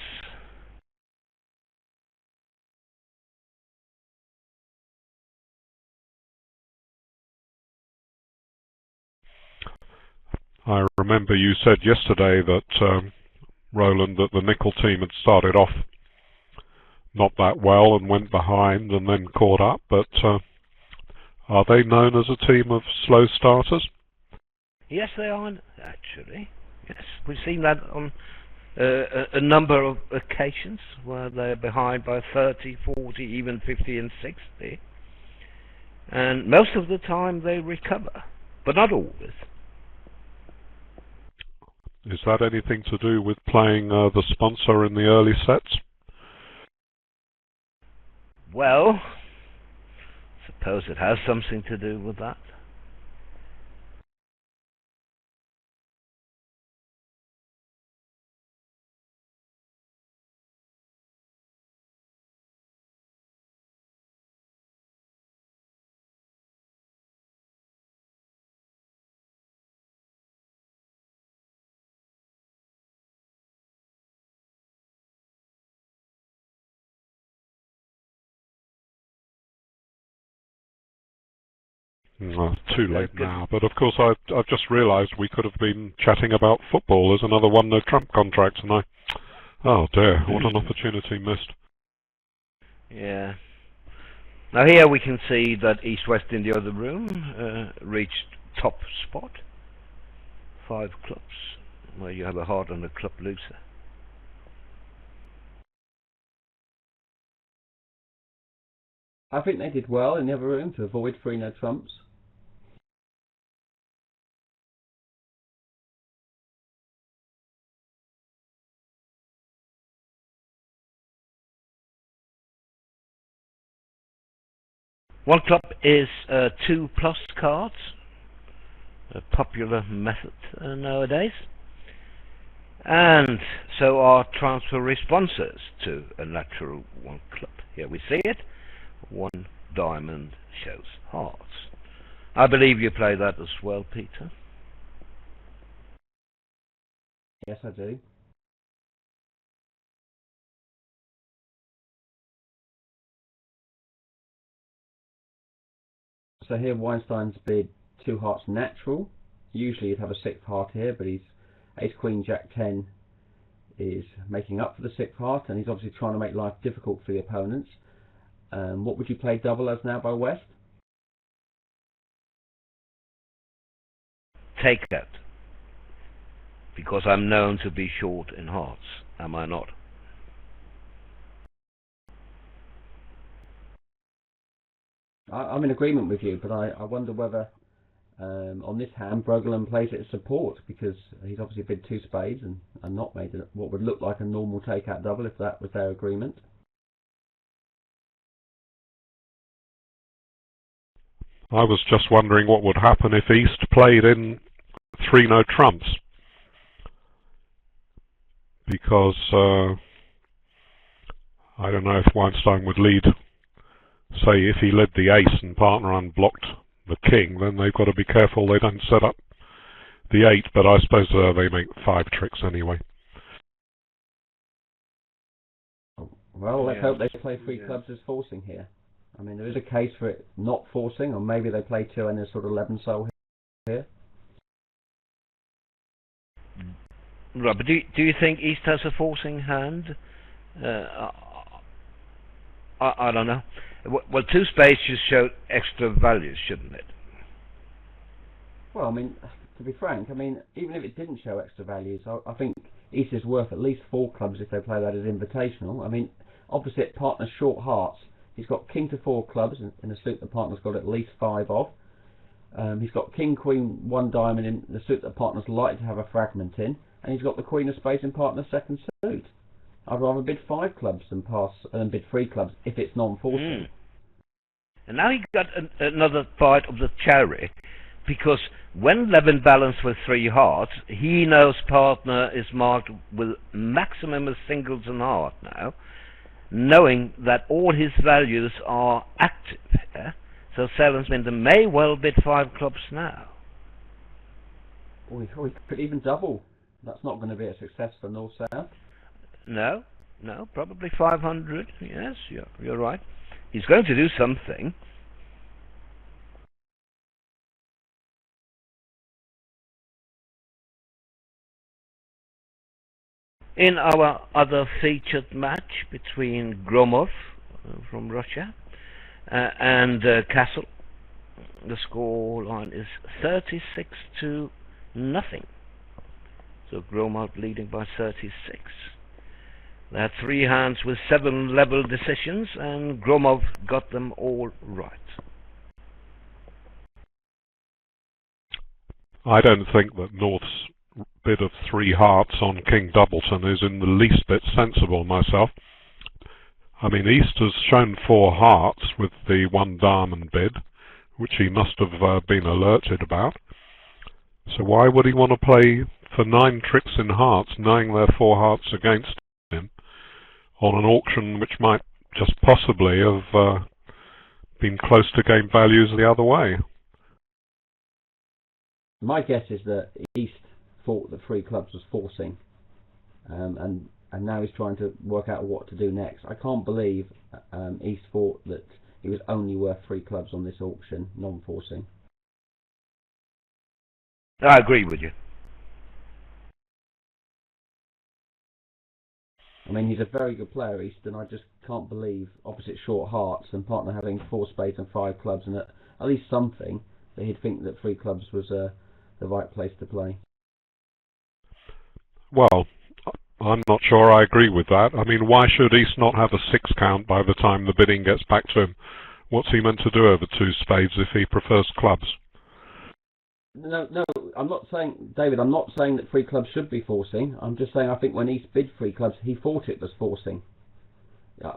I remember you said yesterday that, Roland, that the Nickell team had started off not that well and went behind and then caught up, but are they known as a team of slow starters? Yes, they are, actually. Yes, we've seen that on a number of occasions where they're behind by 30, 40, even 50 and 60. And most of the time they recover, but not always. Is that anything to do with playing the sponsor in the early sets? Well, suppose it has something to do with that. Too late now, but of course I've just realised we could have been chatting about football as another one no Trump contract, and oh dear, what an opportunity missed. Yeah. Now here we can see that East-West in the other room reached top spot. 5 clubs, where you have a heart and a club loser. I think they did well in the other room to avoid 3 no trumps. One club is 2+ cards, a popular method nowadays, and so are transfer responses to a natural 1 club. Here we see it. 1 diamond shows hearts. I believe you play that as well, Peter. Yes, I do. So here Weinstein's bid 2 hearts natural. Usually you'd have a 6th heart here, but he's Ace Queen Jack 10 is making up for the 6th heart, and he's obviously trying to make life difficult for the opponents. What would you play double as now by West? Take that, because I'm known to be short in hearts, am I not? I'm in agreement with you, but I wonder whether on this hand Brogelen plays it as support, because he's obviously bid 2 spades and not made what would look like a normal take-out double if that was their agreement. I was just wondering what would happen if East played in 3 no trumps, because I don't know if Weinstein would lead, say if he led the ace and partner unblocked the king, then they've got to be careful they don't set up the 8, but I suppose they make 5 tricks anyway. Well, let's hope they play 3 clubs as forcing here. I mean, there is a case for it not forcing, or maybe they play 2 and there's sort of 11 soul here. Right, but do you think East has a forcing hand? I don't know. Well, 2 spades should show extra values, shouldn't it? Well, I mean, to be frank, I mean, even if it didn't show extra values, I think East is worth at least 4 clubs if they play that as invitational. I mean, opposite partner's short hearts, he's got king to 4 clubs in a suit the partner's got at least 5 of. He's got king, queen, 1 diamond in the suit that partner's likely to have a fragment in, and he's got the queen of spades in partner's 2nd suit. I'd rather bid 5 clubs than bid 3 clubs if it's non-forcing. And now he got another bite of the cherry, because when Levin balanced with 3 hearts, he knows partner is marked with maximum of singles and heart now. knowing that all his values are active here. So Selensbinder may well bid 5 clubs now. Or he could even double. That's not going to be a success for North-South. No, probably 500. Yes, you're right. He's going to do something. In our other featured match between Gromov from Russia and Castle, the score line is 36-0. So Gromov leading by 36. They had 3 hands with 7 level decisions, and Gromov got them all right. I don't think that North's bid of 3 hearts on King Doubleton is in the least bit sensible myself. I mean, East has shown 4 hearts with the 1 diamond bid, which he must have been alerted about. So why would he want to play for 9 tricks in hearts, knowing there are 4 hearts against him, on an auction which might just possibly have been close to game values the other way? My guess is that East thought that 3 clubs was forcing, and now he's trying to work out what to do next. I can't believe East thought that it was only worth 3 clubs on this auction, non-forcing. I agree with you. I mean, he's a very good player, East, and I just can't believe, opposite short hearts and partner having 4 spades and 5 clubs, and at least something, that he'd think that 3 clubs was the right place to play. Well, I'm not sure I agree with that. I mean, why should East not have a 6 count by the time the bidding gets back to him? What's he meant to do over 2 spades if he prefers clubs? No, I'm not saying, David, I'm not saying that 3 clubs should be forcing. I'm just saying I think when East bid 3 clubs, he thought it was forcing.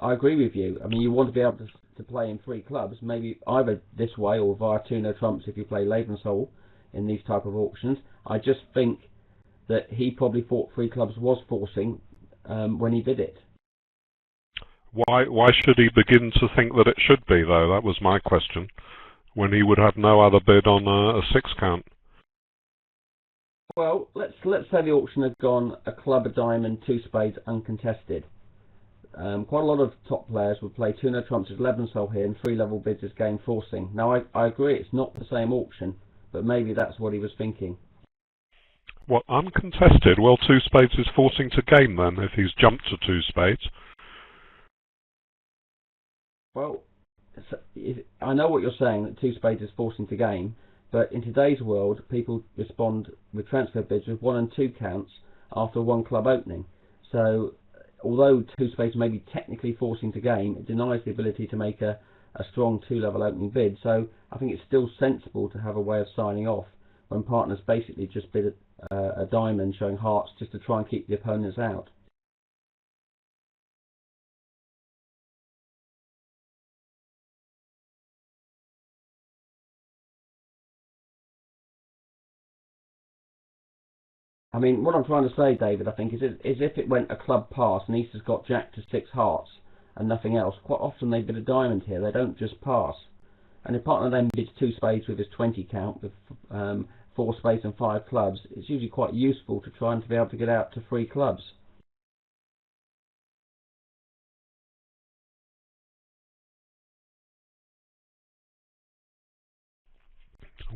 I agree with you. I mean, you want to be able to play in 3 clubs, maybe either this way or via 2 no trumps if you play Lebensol in these type of auctions. I just think that he probably thought 3 clubs was forcing when he bid it. Why should he begin to think that it should be, though? That was my question. When he would have no other bid on a 6 count. Well, let's say the auction had gone a club, a diamond, 2 spades, uncontested. Quite a lot of top players would play 2 no trumps as Lebensol here and 3 level bids as game forcing. Now, I agree it's not the same auction, but maybe that's what he was thinking. Well, uncontested? Well, 2 spades is forcing to game then, if he's jumped to 2 spades. Well, I know what you're saying, that 2 spades is forcing to game, but in today's world, people respond with transfer bids with 1 and 2 counts after 1 club opening. So, although 2 spades may be technically forcing to game, it denies the ability to make a strong 2-level opening bid. So, I think it's still sensible to have a way of signing off when partners basically just bid a diamond showing hearts just to try and keep the opponents out. I mean, what I'm trying to say, David, I think, is if it went a club pass and East has got jack to 6 hearts and nothing else, quite often they bid a diamond here. They don't just pass. And if partner then bids 2 spades with his 20 count, with 4 spades and 5 clubs, it's usually quite useful to try and to be able to get out to 3 clubs.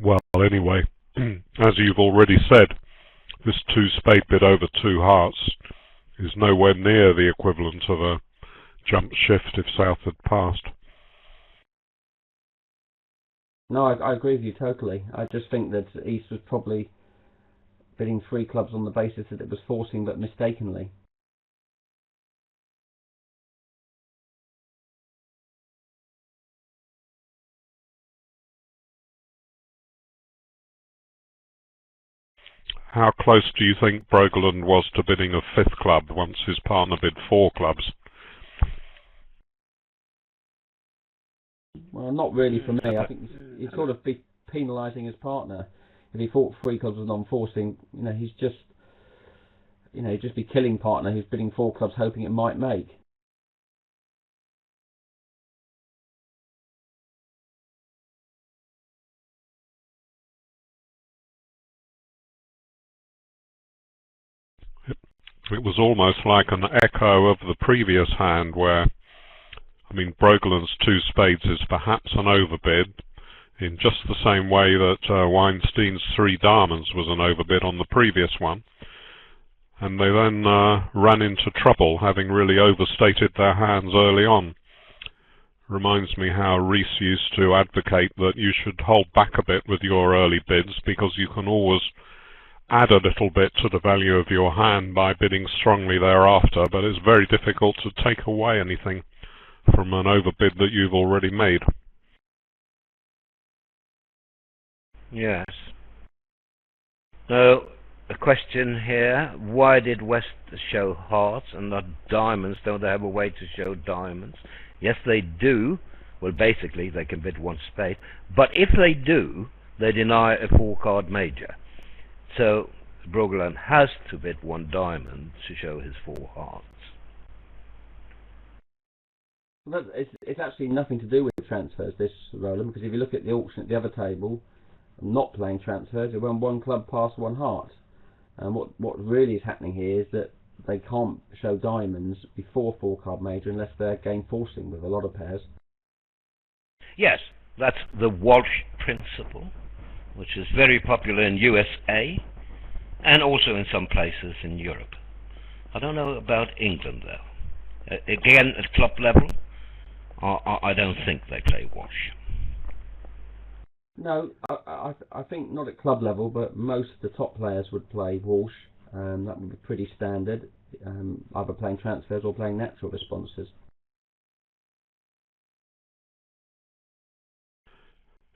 Well, anyway, as you've already said, this 2 spade bid over 2 hearts is nowhere near the equivalent of a jump shift if South had passed. No, I agree with you totally. I just think that East was probably bidding 3 clubs on the basis that it was forcing, but mistakenly. How close do you think Brogeland was to bidding a 5th club once his partner bid 4 clubs? Well, not really for me. I think he's sort of be penalising his partner. If he thought 3 clubs was non-forcing, he'd just be killing partner who's bidding 4 clubs hoping it might make. it was almost like an echo of the previous hand where, I mean, Brogeland's 2 spades is perhaps an overbid, in just the same way that Weinstein's 3 diamonds was an overbid on the previous one. And they then ran into trouble, having really overstated their hands early on. Reminds me how Rees used to advocate that you should hold back a bit with your early bids, because you can always add a little bit to the value of your hand by bidding strongly thereafter, but it's very difficult to take away anything from an overbid that you've already made. Yes. So, a question here, why did West show hearts and not diamonds? Don't they have a way to show diamonds? Yes, they do. Well, basically, they can bid 1 spade. But if they do, they deny a 4-card major. So, Brogeland has to bid 1 diamond to show his 4 hearts. Well, it's actually nothing to do with transfers, this, Roland, because if you look at the auction at the other table, not playing transfers, it went 1 club past 1 heart. And what really is happening here is that they can't show diamonds before 4-card major unless they're game forcing with a lot of pairs. Yes, that's the Walsh principle, which is very popular in USA and also in some places in Europe. I don't know about England though. Again, at club level, I don't think they play Walsh. No, I think not at club level, but most of the top players would play Walsh. That would be pretty standard, either playing transfers or playing natural responses.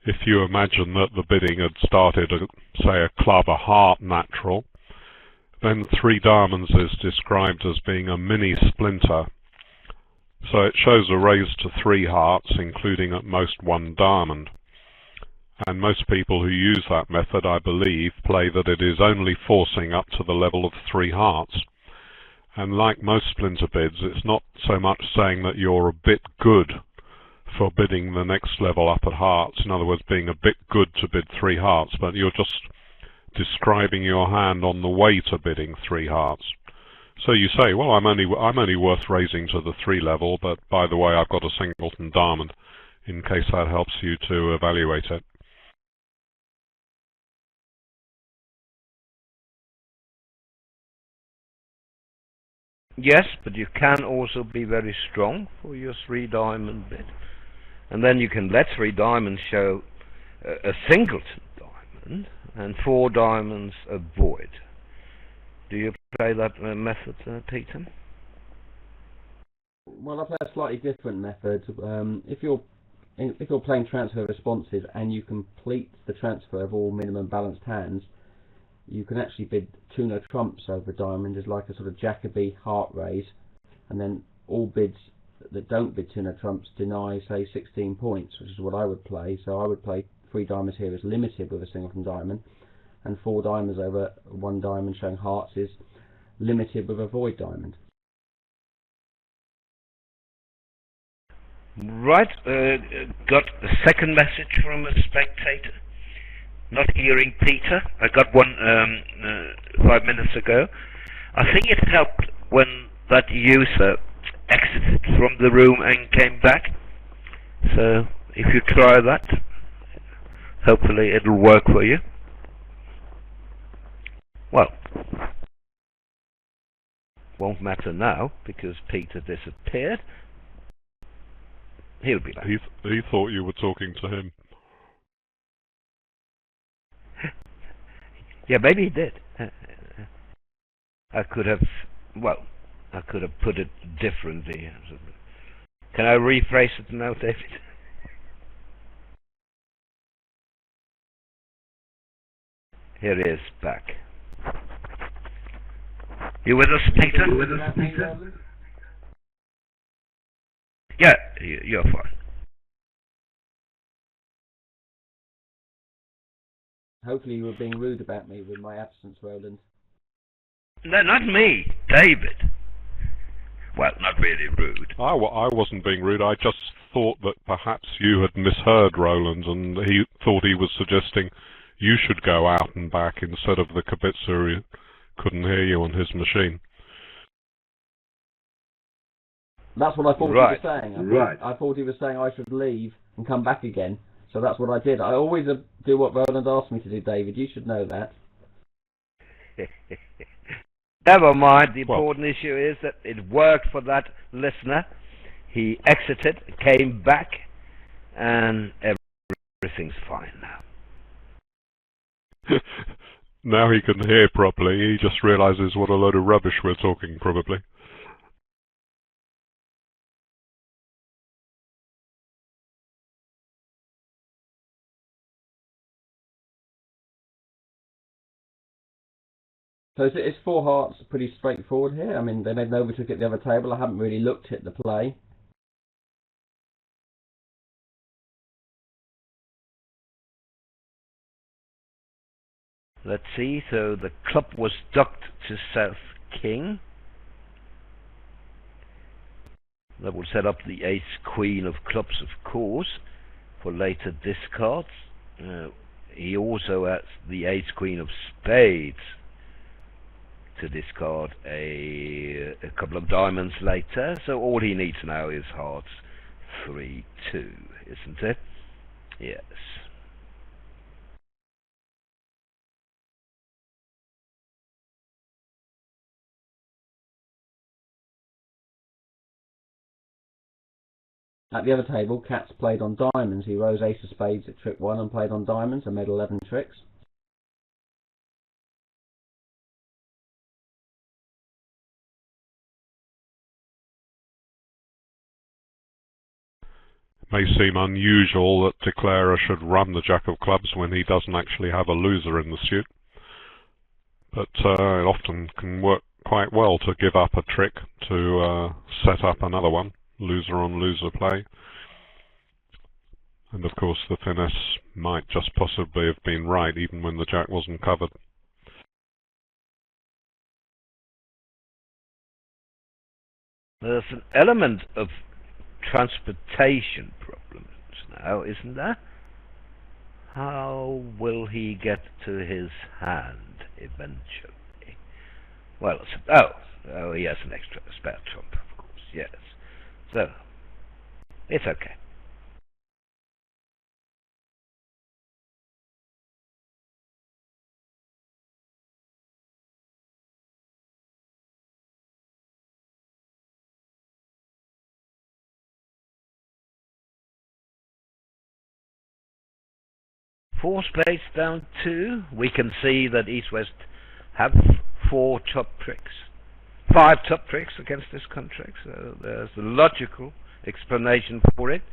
If you imagine that the bidding had started at, say, a club, a heart natural, then 3 diamonds is described as being a mini splinter. So it shows a raise to 3 hearts, including at most 1 diamond. And most people who use that method, I believe, play that it is only forcing up to the level of 3 hearts. And like most splinter bids, it's not so much saying that you're a bit good for bidding the next level up at hearts, in other words, being a bit good to bid 3 hearts, but you're just describing your hand on the way to bidding 3 hearts. So you say, well, I'm only worth raising to the 3 level, but by the way, I've got a singleton diamond, in case that helps you to evaluate it. Yes, but you can also be very strong for your 3 diamond bid. And then you can let 3 diamonds show a singleton diamond and 4 diamonds a void. Do you play that method, Peter? Well, I play a slightly different method. If you're playing transfer responses and you complete the transfer of all minimum balanced hands, you can actually bid 2 no trumps over a diamond as like a sort of Jacoby heart raise, and then all bids that don't bid 2 no trumps deny, say, 16 points, which is what I would play. So I would play 3 diamonds here as limited with a singleton diamond, and 4 diamonds over 1 diamond showing hearts is limited with a void diamond. Right, got a second message from a spectator. Not hearing Peter. I got one 5 minutes ago. I think it helped when that user exited from the room and came back. So if you try that, hopefully it'll work for you. Well, won't matter now because Peter disappeared. He'll be back. He thought you were talking to him. Yeah, maybe he did. I could have put it differently. Can I rephrase it now, David? Here he is, back. You with us, Peter? Yeah, you're fine. Hopefully you were being rude about me with my absence, Roland. No, not me, David. Well, not really rude. I wasn't being rude. I just thought that perhaps you had misheard Roland, and he thought he was suggesting you should go out and back instead of the Kibitzer who couldn't hear you on his machine. That's what I thought Right. he was saying. I thought he was saying I should leave and come back again. So that's what I did. I always do what Roland asked me to do, David. You should know that. Never mind. The important issue is that it worked for that listener. He exited, came back, and everything's fine now. Now he can hear properly. He just realizes what a load of rubbish we're talking, probably. So it's four hearts, pretty straightforward here. I mean, they made an overtook at the other table. I haven't really looked at the play. Let's see. So the club was ducked to South King. That will set up the Ace Queen of clubs, of course, for later discards. He also has the Ace Queen of spades to discard a couple of diamonds later. So all he needs now is hearts 3-2, isn't it? Yes. At the other table, Katz played on diamonds. He rose ace of spades at trick 1 and played on diamonds and made 11 tricks. It may seem unusual that declarer should run the jack of clubs when he doesn't actually have a loser in the suit, but it often can work quite well to give up a trick to set up another one, loser on loser play. And of course the finesse might just possibly have been right even when the jack wasn't covered. There's an element of transportation problems now, isn't there? How will he get to his hand eventually? Well, oh, he has an extra spare trump, of course, yes. So, it's okay. Four spades down 2. We can see that East-West have 4 top tricks. 5 top tricks against this contract, so there's a logical explanation for it.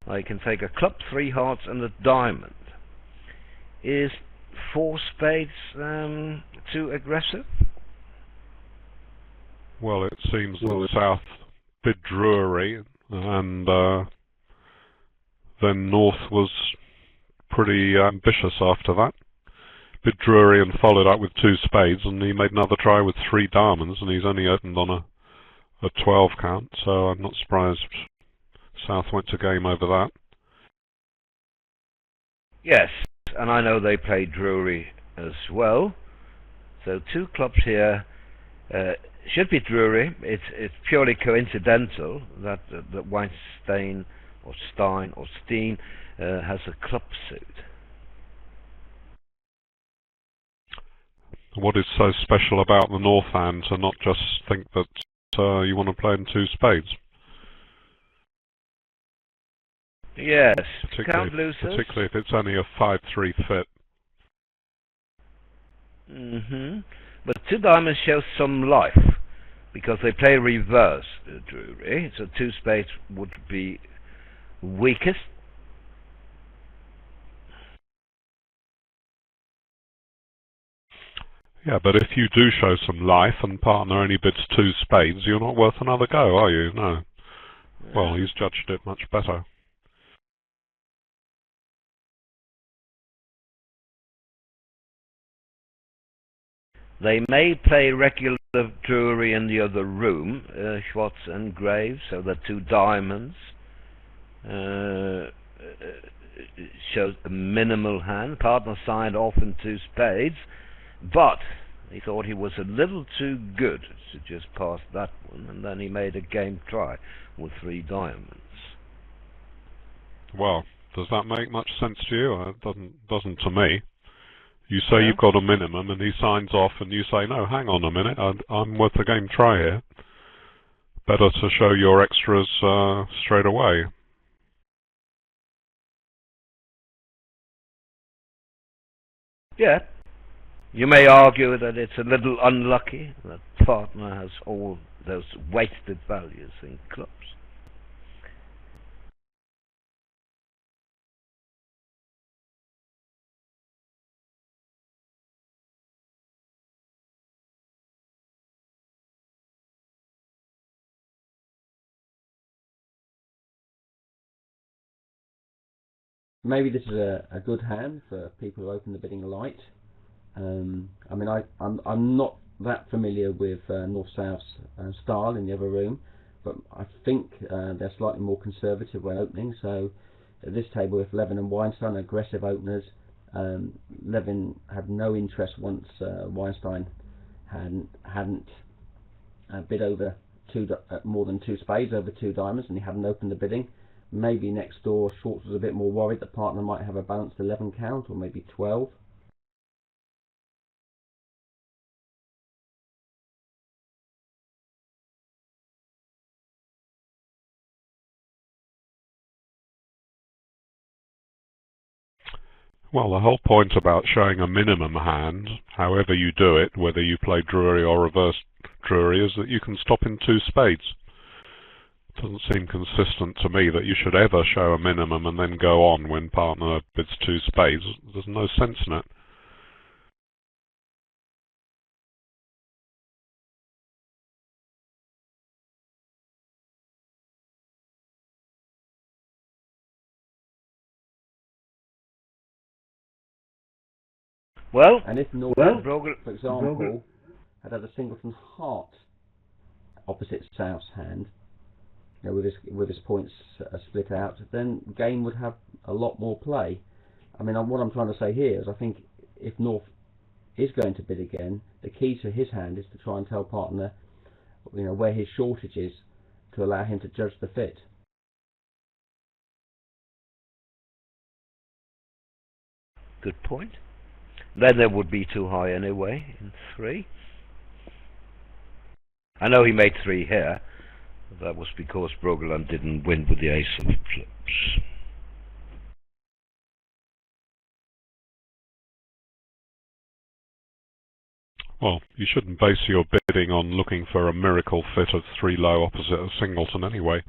I can take a club, 3 hearts and a diamond. Is 4 spades too aggressive? Well, it seems that South bid Drury and then North was pretty ambitious after that. Bid Drury and followed up with 2 spades, and he made another try with 3 diamonds, and he's only opened on a 12 count, so I'm not surprised South went to game over that. Yes, and I know they played Drury as well. So 2 clubs here should be Drury. It's purely coincidental that Weinstein or Stein or Steen has a club suit. What is so special about the North hand to not just think that you want to play in 2 spades? Yes, particularly if it's only a 5-3 fit. But 2 diamonds show some life because they play reverse Drury, so 2 spades would be weakest. Yeah, but if you do show some life and partner only bids 2 spades, you're not worth another go, are you? No. Well, he's judged it much better. They may play regular Drury in the other room, Schwartz and Graves, so the 2 diamonds shows a minimal hand. Partner signed off in 2 spades, but He thought he was a little too good to just pass that one, and then he made a game try with 3 diamonds. Well, does that make much sense to you? It doesn't to me. You say Yeah. you've got a minimum, and he signs off, and you say, no, hang on a minute, I'm worth a game try here. Better to show your extras straight away. Yeah. You may argue that it's a little unlucky that partner has all those wasted values in clubs. Maybe this is a good hand for people who open the bidding light. I mean, I'm not that familiar with North-South's style in the other room, but I think they're slightly more conservative when opening. So at this table with Levin and Weinstein, aggressive openers, Levin had no interest once Weinstein hadn't bid over more than 2 spades, over 2 diamonds, and he hadn't opened the bidding. Maybe next door Schwartz was a bit more worried that partner might have a balanced 11 count, or maybe 12. Well, the whole point about showing a minimum hand, however you do it, whether you play Drury or reverse Drury, is that you can stop in 2 spades. It doesn't seem consistent to me that you should ever show a minimum and then go on when partner bids 2 spades. There's no sense in it. Well, And if North, for example, had a singleton heart opposite South's hand, you know, with his points split out, then the game would have a lot more play. I mean, what I'm trying to say here is I think if North is going to bid again, the key to his hand is to try and tell partner, you know, where his shortage is, to allow him to judge the fit. good point. Then there would be too high anyway in 3. I know he made 3 here. That was because Brogeland didn't win with the ace of clubs. Well, you shouldn't base your bidding on looking for a miracle fit of 3 low opposite a singleton anyway.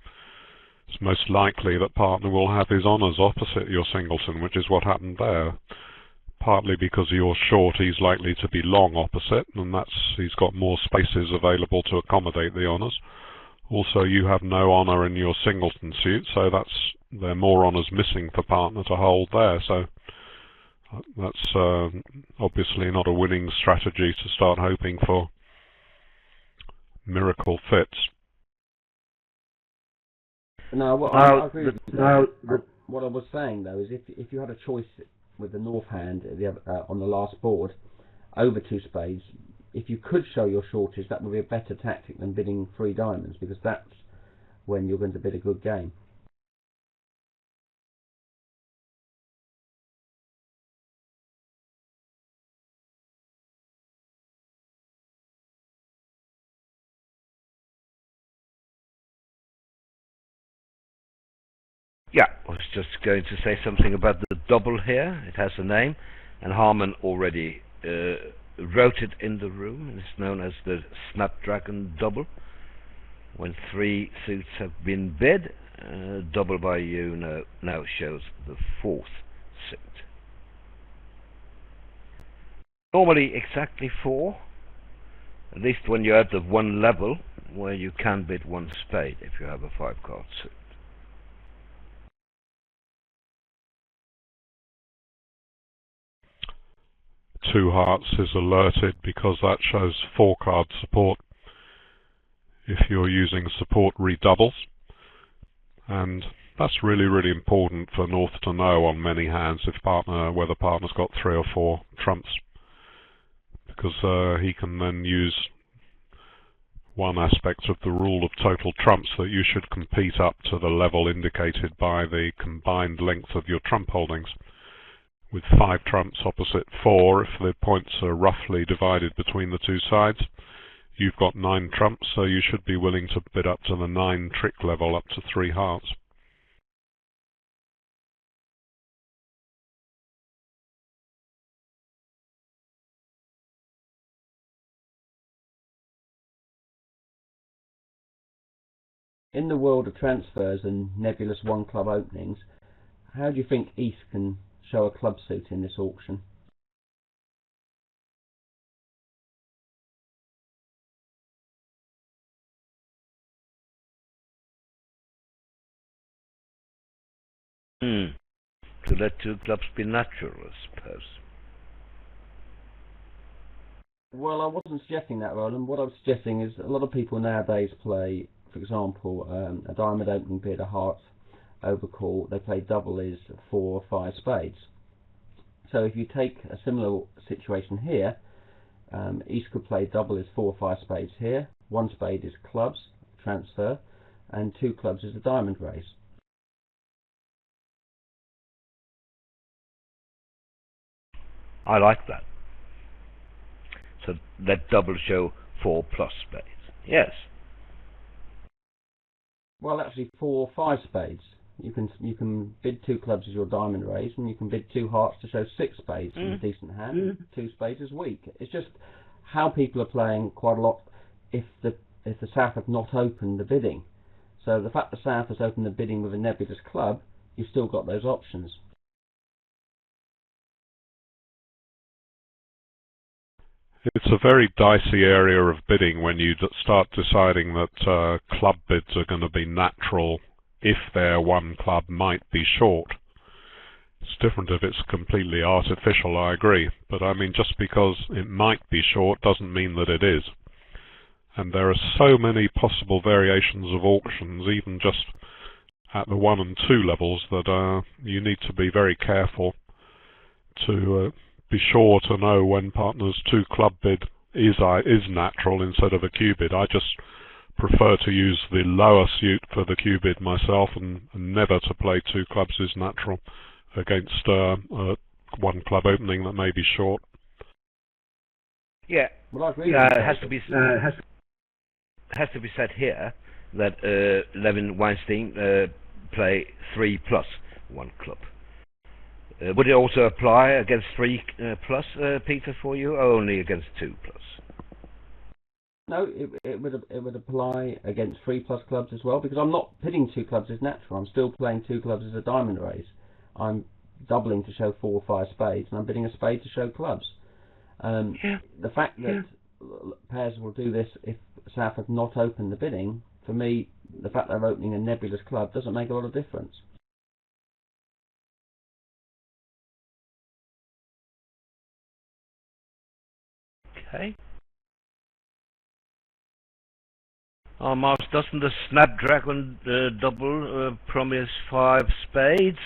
It's most likely that partner will have his honours opposite your singleton, which is what happened there. Partly because you're short, he's likely to be long opposite, and he's got more spaces available to accommodate the honours. Also, you have no honour in your singleton suit, so there are more honours missing for partner to hold there. So that's obviously not a winning strategy to start hoping for miracle fits. No, I agree with you. What I was saying though is if you had a choice with the North hand on the last board over 2 spades, if you could show your shortage, that would be a better tactic than bidding 3 diamonds, because that's when you're going to bid a good game. Yeah, I was just going to say something about the double here. It has a name, and Harman already wrote it in the room. It's known as the Snapdragon double. When 3 suits have been bid, double by you now shows the 4th suit. Normally exactly 4, at least when you're at the 1 level where you can bid 1 spade if you have a 5-card suit. Two hearts is alerted because that shows 4-card support if you're using support redoubles, and that's really, really important for North to know on many hands whether partner's got 3 or 4 trumps, because he can then use one aspect of the rule of total trumps, that you should compete up to the level indicated by the combined length of your trump holdings. With 5 trumps opposite 4, if the points are roughly divided between the two sides, you've got 9 trumps, so you should be willing to bid up to the 9 trick level up to 3 hearts. In the world of transfers and nebulous one-club openings, how do you think East can show a club suit in this auction? To let 2 clubs be natural, I suppose. Well, I wasn't suggesting that, Roland. What I was suggesting is a lot of people nowadays play, for example, a diamond opening bid, a heart overcall. They play double is 4 or 5 spades. So if you take a similar situation here, East could play double is 4 or 5 spades here, 1 spade is clubs, transfer, and 2 clubs is a diamond raise. I like that. So let double show 4 plus spades. Yes. Well, actually 4 or 5 spades. You can bid 2 clubs as your diamond raise, and you can bid 2 hearts to show 6 spades in a decent hand, and 2 spades is weak. It's just how people are playing quite a lot if the South have not opened the bidding. So the fact the South has opened the bidding with a nebulous club, you've still got those options. It's a very dicey area of bidding when you start deciding that club bids are going to be natural if their one club might be short. It's different if it's completely artificial, I agree, but I mean, just because it might be short doesn't mean that it is. And there are so many possible variations of auctions, even just at the 1 and 2 levels, that you need to be very careful to be sure to know when partner's 2 club bid is natural instead of a Q bid. I just prefer to use the lower suit for the Q bid myself, and never to play 2 clubs is natural against 1 club opening that may be short. Yeah. Well, I agree. It has to be said here that Levin Weinstein play 3 plus 1 club. Would it also apply against 3 plus, Peter, for you, or only against 2 plus? No, it would apply against 3 plus clubs as well, because I'm not pitting 2 clubs as natural. I'm still playing 2 clubs as a diamond raise. I'm doubling to show 4 or 5 spades, and I'm bidding a spade to show clubs. The fact that pairs will do this if South have not opened the bidding, for me, the fact they're opening a nebulous club doesn't make a lot of difference. Okay. Almost doesn't the Snapdragon double promise 5 spades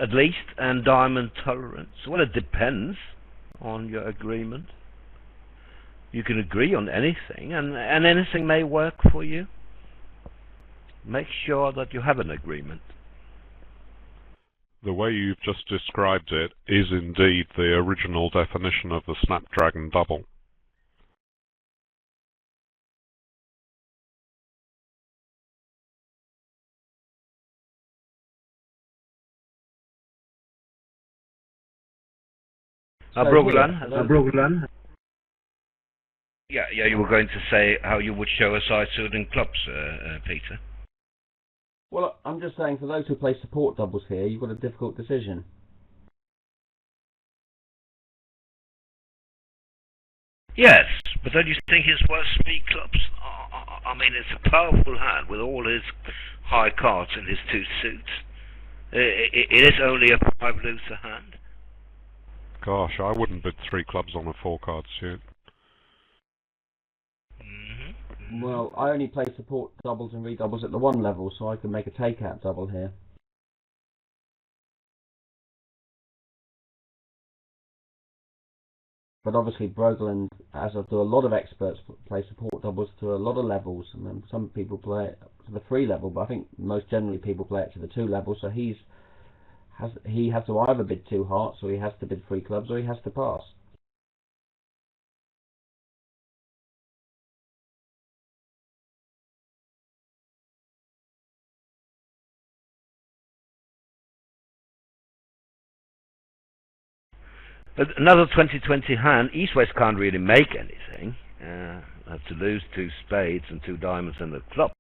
at least, and diamond tolerance? Well, it depends on your agreement. You can agree on anything, and anything may work for you. Make sure that you have an agreement. The way you've just described it is indeed the original definition of the Snapdragon double. Brogeland? Yeah, you were going to say how you would show a side suit in clubs, Peter. Well, I'm just saying, for those who play support doubles here, you've got a difficult decision. Yes, but don't you think it's worth speed clubs? I mean, it's a powerful hand with all his high cards and his 2 suits. It is only a 5 loser hand. Gosh, I wouldn't bid 3 clubs on a 4-card suit. Well, I only play support doubles and redoubles at the 1 level, so I can make a takeout double here. but obviously Brogeland, as do a lot of experts, play support doubles to a lot of levels, and then some people play it to the 3 level, but I think most generally people play it to the 2 level. So he has to either bid 2 hearts, or he has to bid 3 clubs, or he has to pass. But another 20-20 hand, East-West can't really make anything. Have to lose 2 spades and 2 diamonds and a club.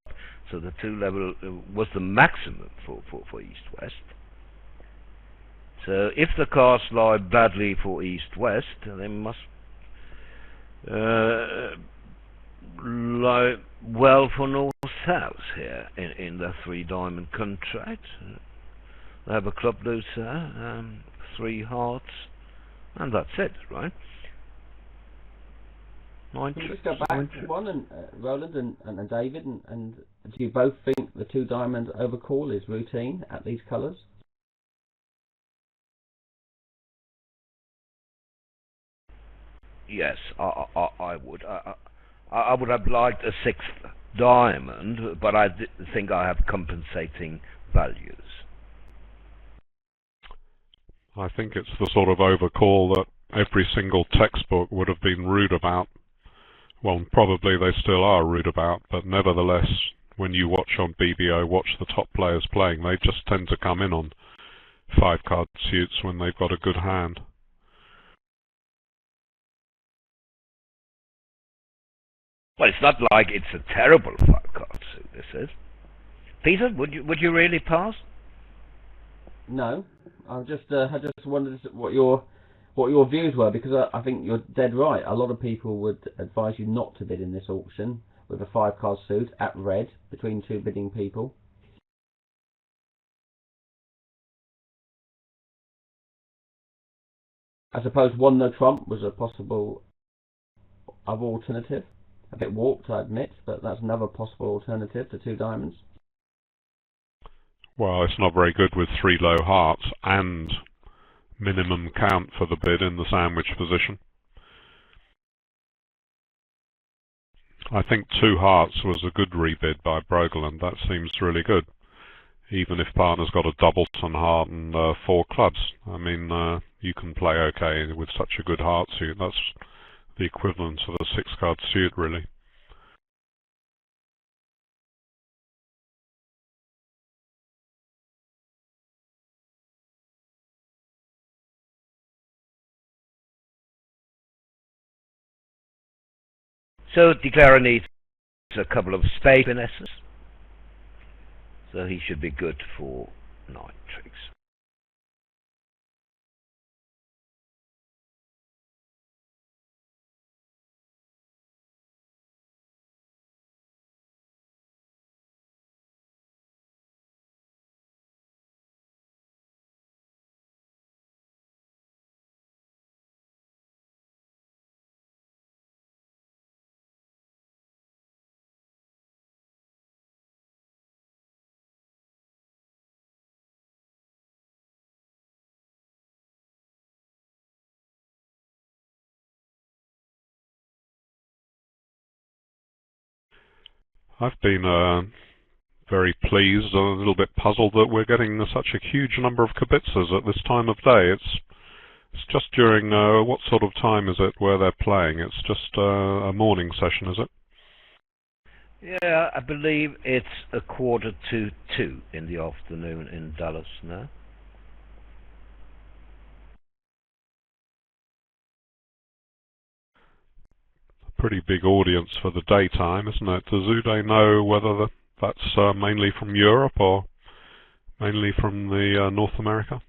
So the 2 level was the maximum for East-West. So if the cards lie badly for East-West, they must lie well for North-South here in the 3 diamond contract. They have a club loser, 3 hearts, and that's it, right? Let's go back to one, and Roland and David, and do you both think the 2 diamond overcall is routine at these colours? Yes, I would. I would have liked a 6th diamond, but I think I have compensating values. I think it's the sort of overcall that every single textbook would have been rude about. Well, probably they still are rude about, but nevertheless, when you watch on BBO, watch the top players playing, they just tend to come in on 5-card suits when they've got a good hand. Well, it's not like it's a terrible 5-card suit, this is. Peter, would you really pass? No, I just wondered what your views were, because I think you're dead right. A lot of people would advise you not to bid in this auction with a 5-card suit at red between 2 bidding people. I suppose 1 no trump was a possible other alternative. A bit warped, I admit, but that's another possible alternative to 2 diamonds. Well, it's not very good with 3 low hearts and minimum count for the bid in the sandwich position. I think 2 hearts was a good rebid by Brogeland. That seems really good, even if partner's got a doubleton heart and 4 clubs. I mean, you can play okay with such a good heart suit. That's the equivalent of a 6-card suit, really. So Declarer needs a couple of spade finesses, so he should be good for 9 tricks. I've been very pleased and a little bit puzzled that we're getting such a huge number of kibitzers at this time of day. It's just during, what sort of time is it where they're playing? It's just a morning session, is it? Yeah, I believe it's 1:45 in the afternoon in Dallas now. Pretty big audience for the daytime, isn't it? Does Uday know whether that's mainly from Europe or mainly from the North America?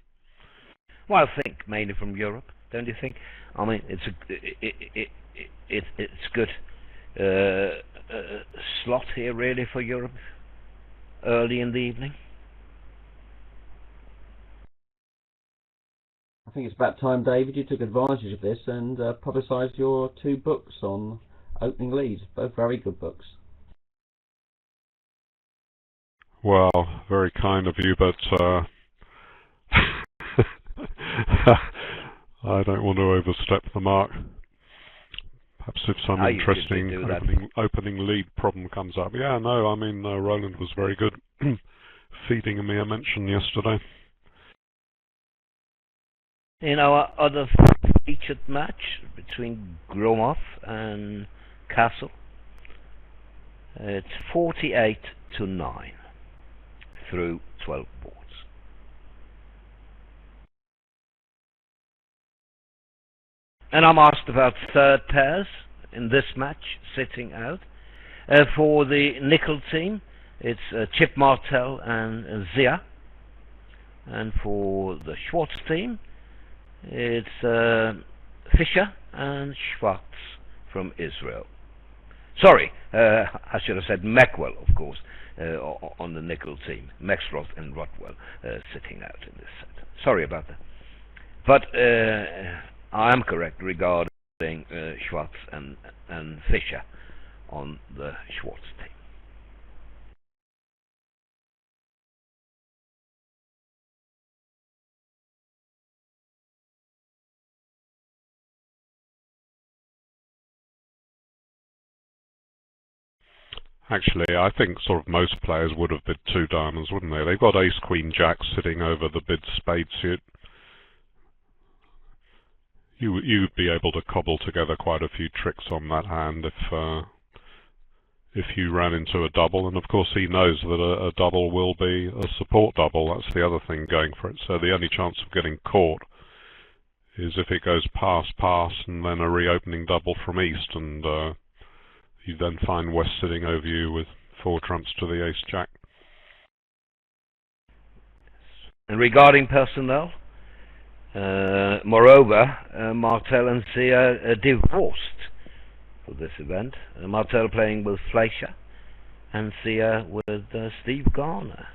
Well, I think mainly from Europe, don't you think? I mean, it's good slot here really for Europe early in the evening. I think it's about time, David, you took advantage of this and publicised your 2 books on opening leads. Both very good books. Well, very kind of you, but I don't want to overstep the mark. Perhaps if some How you interesting do that? opening lead problem comes up. Yeah, no, I mean, Roland was very good feeding me a mention yesterday. In our other featured match between Gromov and Castle, it's 48-9 through 12 boards. And I'm asked about third pairs in this match sitting out. For the Nickell team, it's Chip Martel and Zia. And for the Schwartz team, it's Fischer and Schwartz from Israel. Sorry, I should have said Meckwell, of course, on the Nickell team. Mexroth and Rothwell sitting out in this set. Sorry about that. But I am correct regarding Schwartz and Fischer on the Schwartz team. Actually, I think sort of most players would have bid 2 diamonds, wouldn't they? They've got ace, queen, jack sitting over the bid spade suit. You'd be able to cobble together quite a few tricks on that hand if you ran into a double, and of course he knows that a double will be a support double. That's the other thing going for it. So the only chance of getting caught is if it goes pass, and then a reopening double from east, and you then find West sitting over you with 4 trumps to the ace-jack. And regarding personnel, moreover, Martel and Zia divorced for this event. Martel playing with Fleischer and Zia with Steve Garner.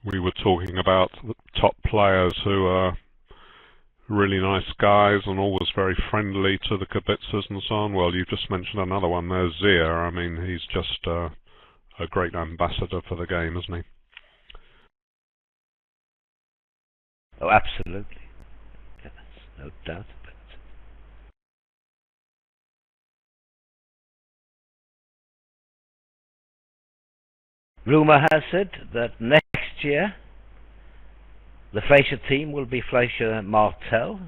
We were talking about the top players who are really nice guys and always very friendly to the kibitzers and so on. Well, you've just mentioned another one there, Zia. I mean, he's just a great ambassador for the game, isn't he? Oh, absolutely. Yes, no doubt about it. Rumor has it that next year the Fleischer team will be Fleischer Martel,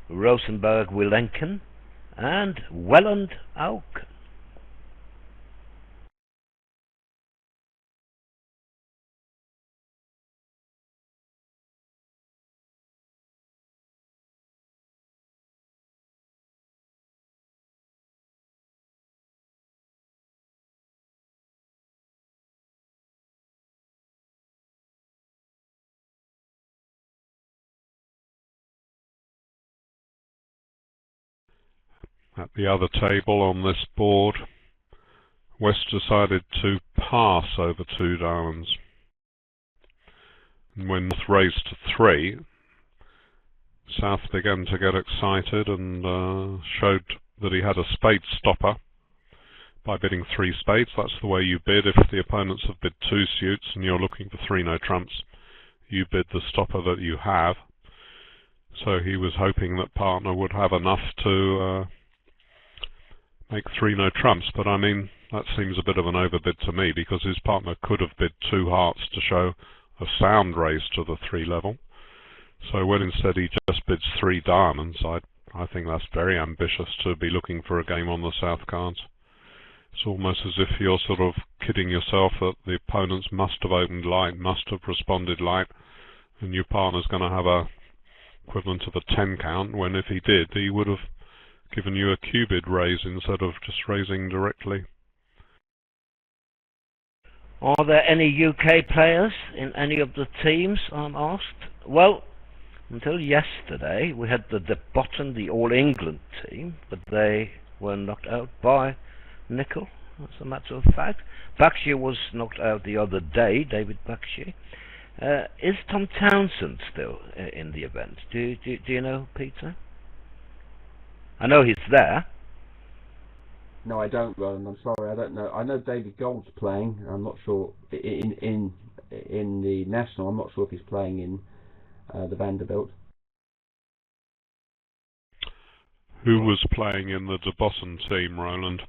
Rosenberg Willenken, and Welland Auken. At the other table on this board, West decided to pass over 2 diamonds. And when North raised to 3, South began to get excited and showed that he had a spade stopper by bidding 3 spades. That's the way you bid. If the opponents have bid 2 suits and you're looking for 3 no trumps, you bid the stopper that you have. So he was hoping that partner would have enough to make 3 no trumps, but I mean, that seems a bit of an overbid to me, because his partner could have bid 2 hearts to show a sound raise to the 3 level. So when instead he just bids 3 diamonds, I think that's very ambitious to be looking for a game on the south cards. It's almost as if you're sort of kidding yourself that the opponents must have opened light, must have responded light, and your partner's going to have a equivalent of a 10 count, when if he did, he would have given you a Q-bid raise instead of just raising directly. Are there any UK players in any of the teams, I'm asked? Well, until yesterday we had the Bottom, the All England team, but they were knocked out by Nickell, as a matter of fact. Bakshi was knocked out the other day, David Bakshi. Is Tom Townsend still in the event? Do you know, Peter? I know he's there. No, I don't, Roland. I'm sorry, I don't know. I know David Gold's playing. I'm not sure in the national. I'm not sure if he's playing in the Vanderbilt. Who was playing in the De Bossen team, Roland?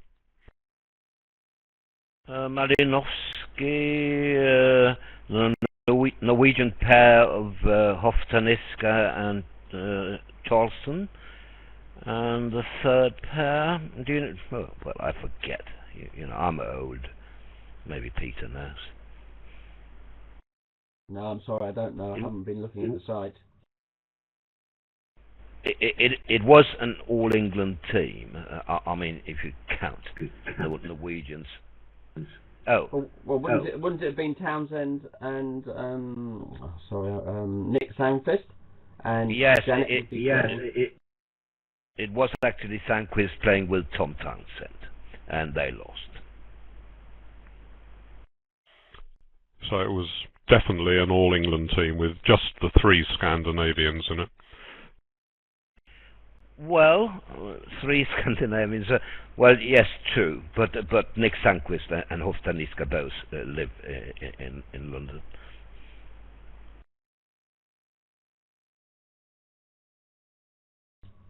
Malinowski, the Norwegian pair of Hoftaniska and Charleston, and the third pair. Do you know? Oh, well, I forget. You know, I'm old. Maybe Peter knows. No, I'm sorry, I don't know. I haven't been looking at the site. It was an all-England team. I mean, if you count the Norwegians. Oh. Well, wouldn't it have been Townsend and Nick Sandquist? And yes, it was actually Sandquist playing with Tom Townsend, and they lost. So it was definitely an all-England team with just the 3 Scandinavians in it. Well, 3 Scandinavians. Well, yes, true. But Nick Sandquist and Hoftaniska both live in London.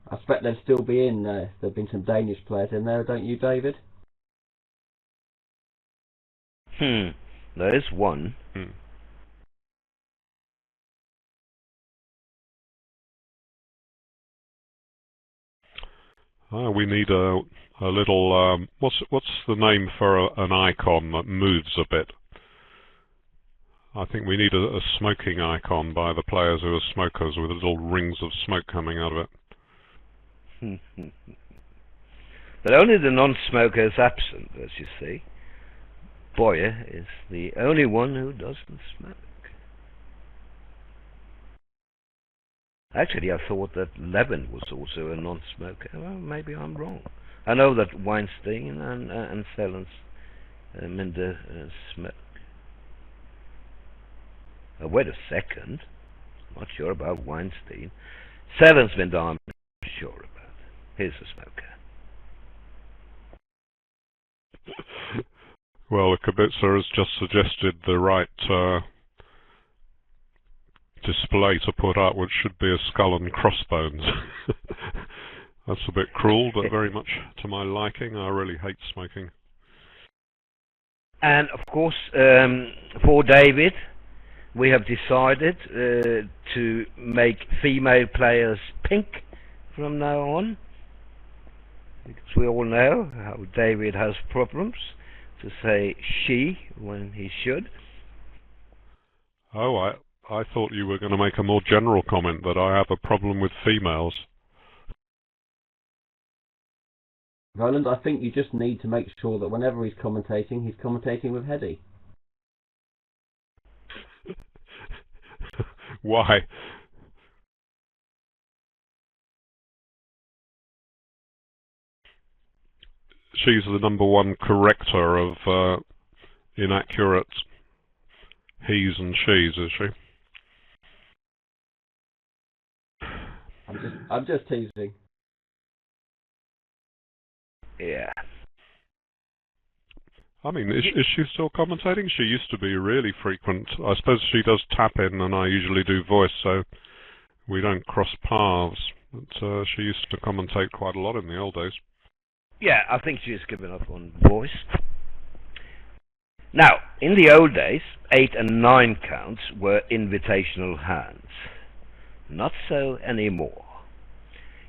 I expect they'd still be in there. There've been some Danish players in there, don't you, David? There is one. We need a little. What's the name for an icon that moves a bit? I think we need a smoking icon by the players who are smokers with little rings of smoke coming out of it. But only the non-smoker is absent, as you see. Boyer is the only one who doesn't smoke. Actually, I thought that Levin was also a non-smoker. Well, maybe I'm wrong. I know that Weinstein and Sellens Minde smoke. Wait a second. Not sure about Weinstein. Sellens Minde I'm sure about. He's a smoker. Well, the Kibitzer has just suggested the right display to put up, which should be a skull and crossbones. That's a bit cruel, but very much to my liking. I really hate smoking. And of course, for David, we have decided to make female players pink from now on, because we all know how David has problems to say she when he should. Oh, I thought you were going to make a more general comment that I have a problem with females. Roland, I think you just need to make sure that whenever he's commentating with Hedy. Why? She's the #1 corrector of inaccurate he's and she's, is she? I'm just teasing. Yeah. I mean, is she still commentating? She used to be really frequent. I suppose she does tap in, and I usually do voice, so we don't cross paths. But she used to commentate quite a lot in the old days. Yeah, I think she's given up on voice. Now, in the old days, 8 and 9 counts were invitational hands. Not so anymore.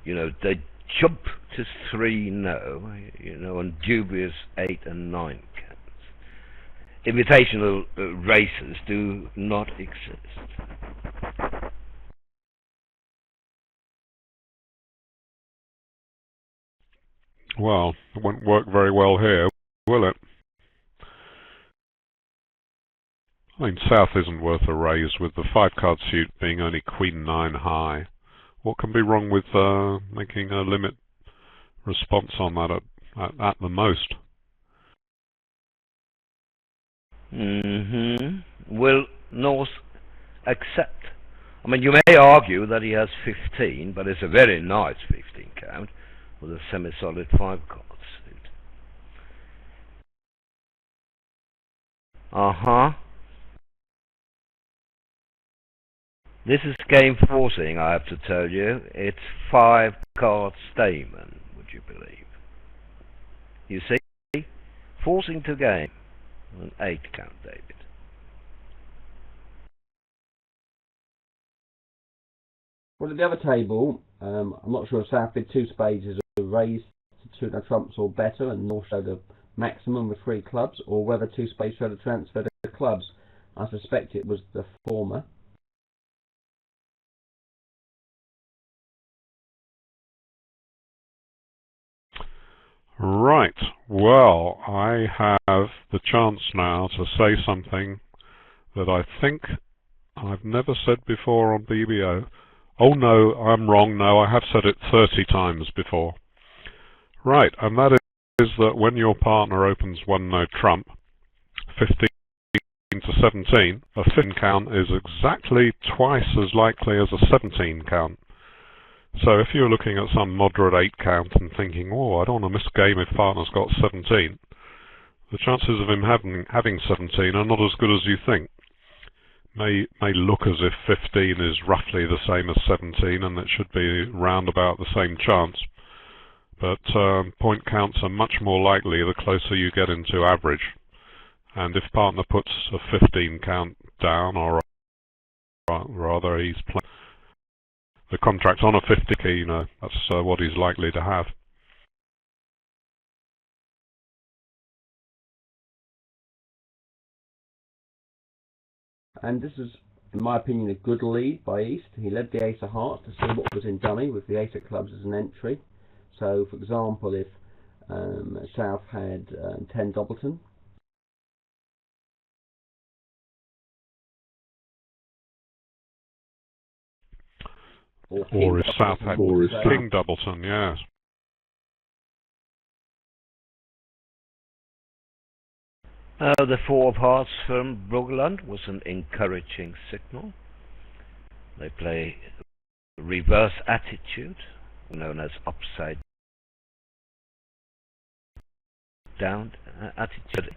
You know, they jump to 3 no, you know, on dubious 8 and 9 counts. Invitational races do not exist. Well, it won't work very well here, will it? I mean, South isn't worth a raise with the 5-card suit being only Queen 9 high. What can be wrong with making a limit response on that at the most? Will North accept? I mean, you may argue that he has 15, but it's a very nice 15 count with a semi-solid 5-card suit. Uh-huh. This is game forcing, I have to tell you. It's 5 card Stayman, would you believe? You see? Forcing to game. An 8 count, David. Well, at the other table, I'm not sure if South did 2 spades as a raise to 2 trumps or better, and North showed a maximum with 3 clubs, or whether 2 spades showed a transfer to clubs. I suspect it was the former. Right, well, I have the chance now to say something that I think I've never said before on BBO. Oh no, I'm wrong, no, I have said it 30 times before. Right, and that is that when your partner opens one no trump, 15 to 17, a 15 count is exactly twice as likely as a 17 count. So if you're looking at some moderate 8 count and thinking, oh, I don't want to miss a game if partner's got 17, the chances of him having 17 are not as good as you think. May look as if 15 is roughly the same as 17 and it should be round about the same chance. But point counts are much more likely the closer you get into average. And if partner puts a 15 count down, or rather he's playing the contract on a 50 key, you know, that's what he's likely to have. And this is, in my opinion, a good lead by East. He led the ace of hearts to see what was in dummy with the ace of clubs as an entry. So, for example, if South had 10 doubleton, or if South had king doubleton, yes. The 4 of hearts from Bruggeland was an encouraging signal. They play reverse attitude, known as upside down attitude.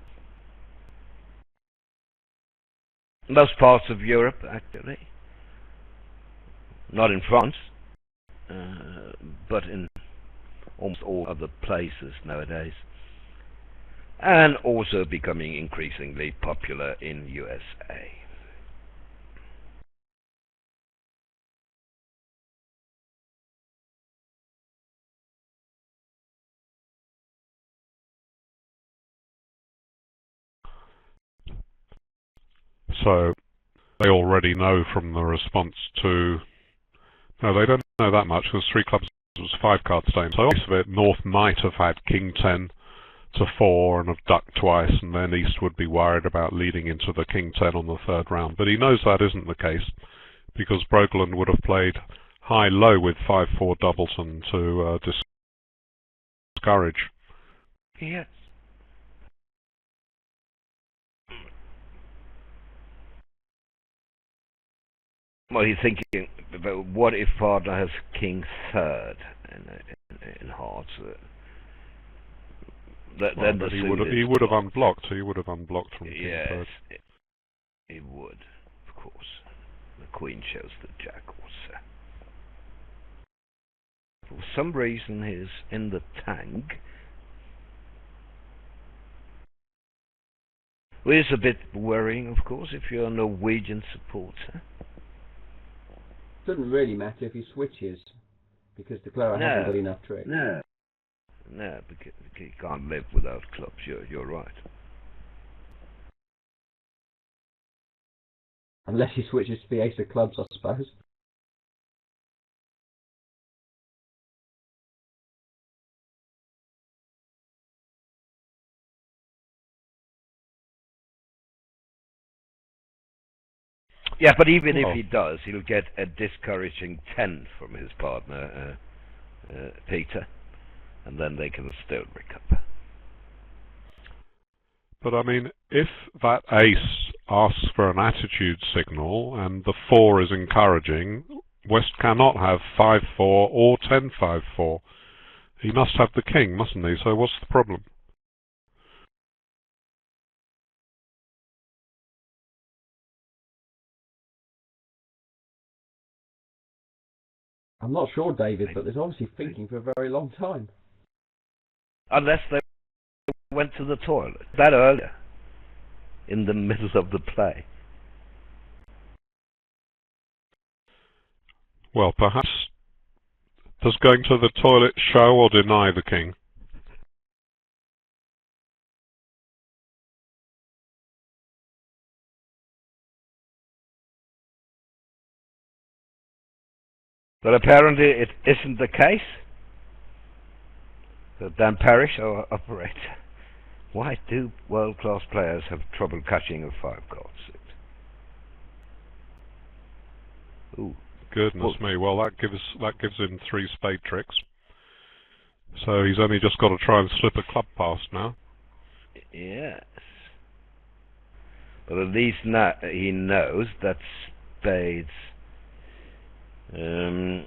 Most parts of Europe, actually. Not in France, but in almost all other places nowadays. And also becoming increasingly popular in USA. So they already know from the response to... No, they don't know that much, because 3 clubs was 5 card staying. So obviously North might have had king 10 to 4 and have ducked twice, and then East would be worried about leading into the king 10 on the 3rd round. But he knows that isn't the case, because Brogland would have played high-low with 5-4 doubleton to discourage. Yes. Well, he's thinking about what if partner has king 3rd in hearts. Then he would have unblocked. He would have unblocked from king 3rd. Yes, he would, of course. The queen shows the jack also. For some reason, he's in the tank. Which is a bit worrying, of course, if you're a Norwegian supporter. Doesn't really matter if he switches, because the Clara hasn't got enough tricks. No, because you can't live without clubs. You're right. Unless he switches to the ace of clubs, I suppose. Yeah, but even if he does, he'll get a discouraging 10 from his partner, Peter, and then they can still recover. But I mean, if that ace asks for an attitude signal and the 4 is encouraging, West cannot have 5-4 or 10-5-4. He must have the king, mustn't he? So what's the problem? I'm not sure, David, but there's obviously thinking for a very long time. Unless they went to the toilet. That earlier. In the middle of the play. Well, perhaps does going to the toilet show or deny the king? But apparently it isn't the case. So Dan Parrish, our operator. Why do world-class players have trouble catching a 5-card suit? Ooh. Goodness me! Well, that gives him 3 spade tricks. So he's only just got to try and slip a club past now. Yes. But at least now he knows that spades are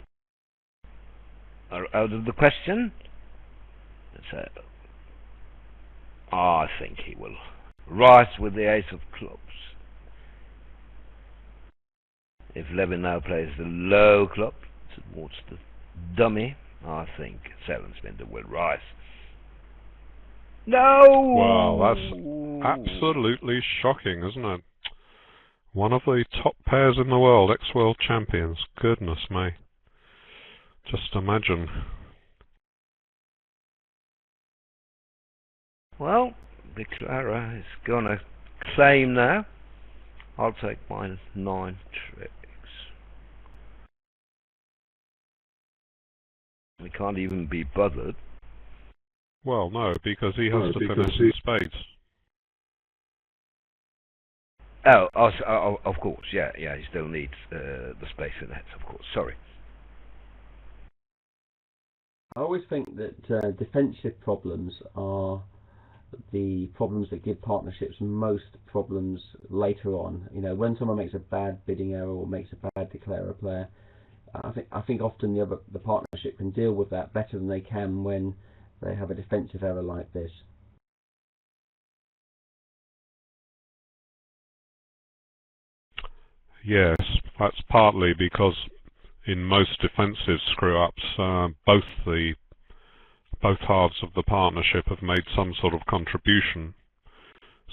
out of the question. So, I think he will rise with the ace of clubs. If Levin now plays the low club towards the dummy, I think 7-spinner will rise. No! Wow, that's absolutely shocking, isn't it? One of the top pairs in the world, ex-world champions. Goodness me. Just imagine. Well, Big Clara is going to claim now. I'll take minus 9 tricks. We can't even be bothered. Well, no, because he has to finish in spades. Oh, of course, yeah, he still needs the space in it, of course, sorry. I always think that defensive problems are the problems that give partnerships most problems later on. You know, when someone makes a bad bidding error or makes a bad declare a player, I think often the partnership can deal with that better than they can when they have a defensive error like this. Yes, that's partly because in most defensive screw-ups, both halves of the partnership have made some sort of contribution.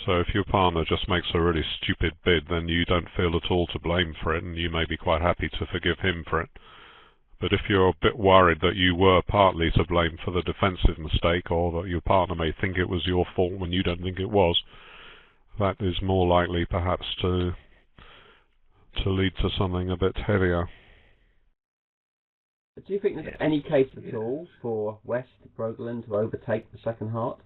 So if your partner just makes a really stupid bid, then you don't feel at all to blame for it, and you may be quite happy to forgive him for it. But if you're a bit worried that you were partly to blame for the defensive mistake, or that your partner may think it was your fault when you don't think it was, that is more likely perhaps to lead to something a bit heavier. Do you think there's any case at all for West Brogland to overtake the second heart?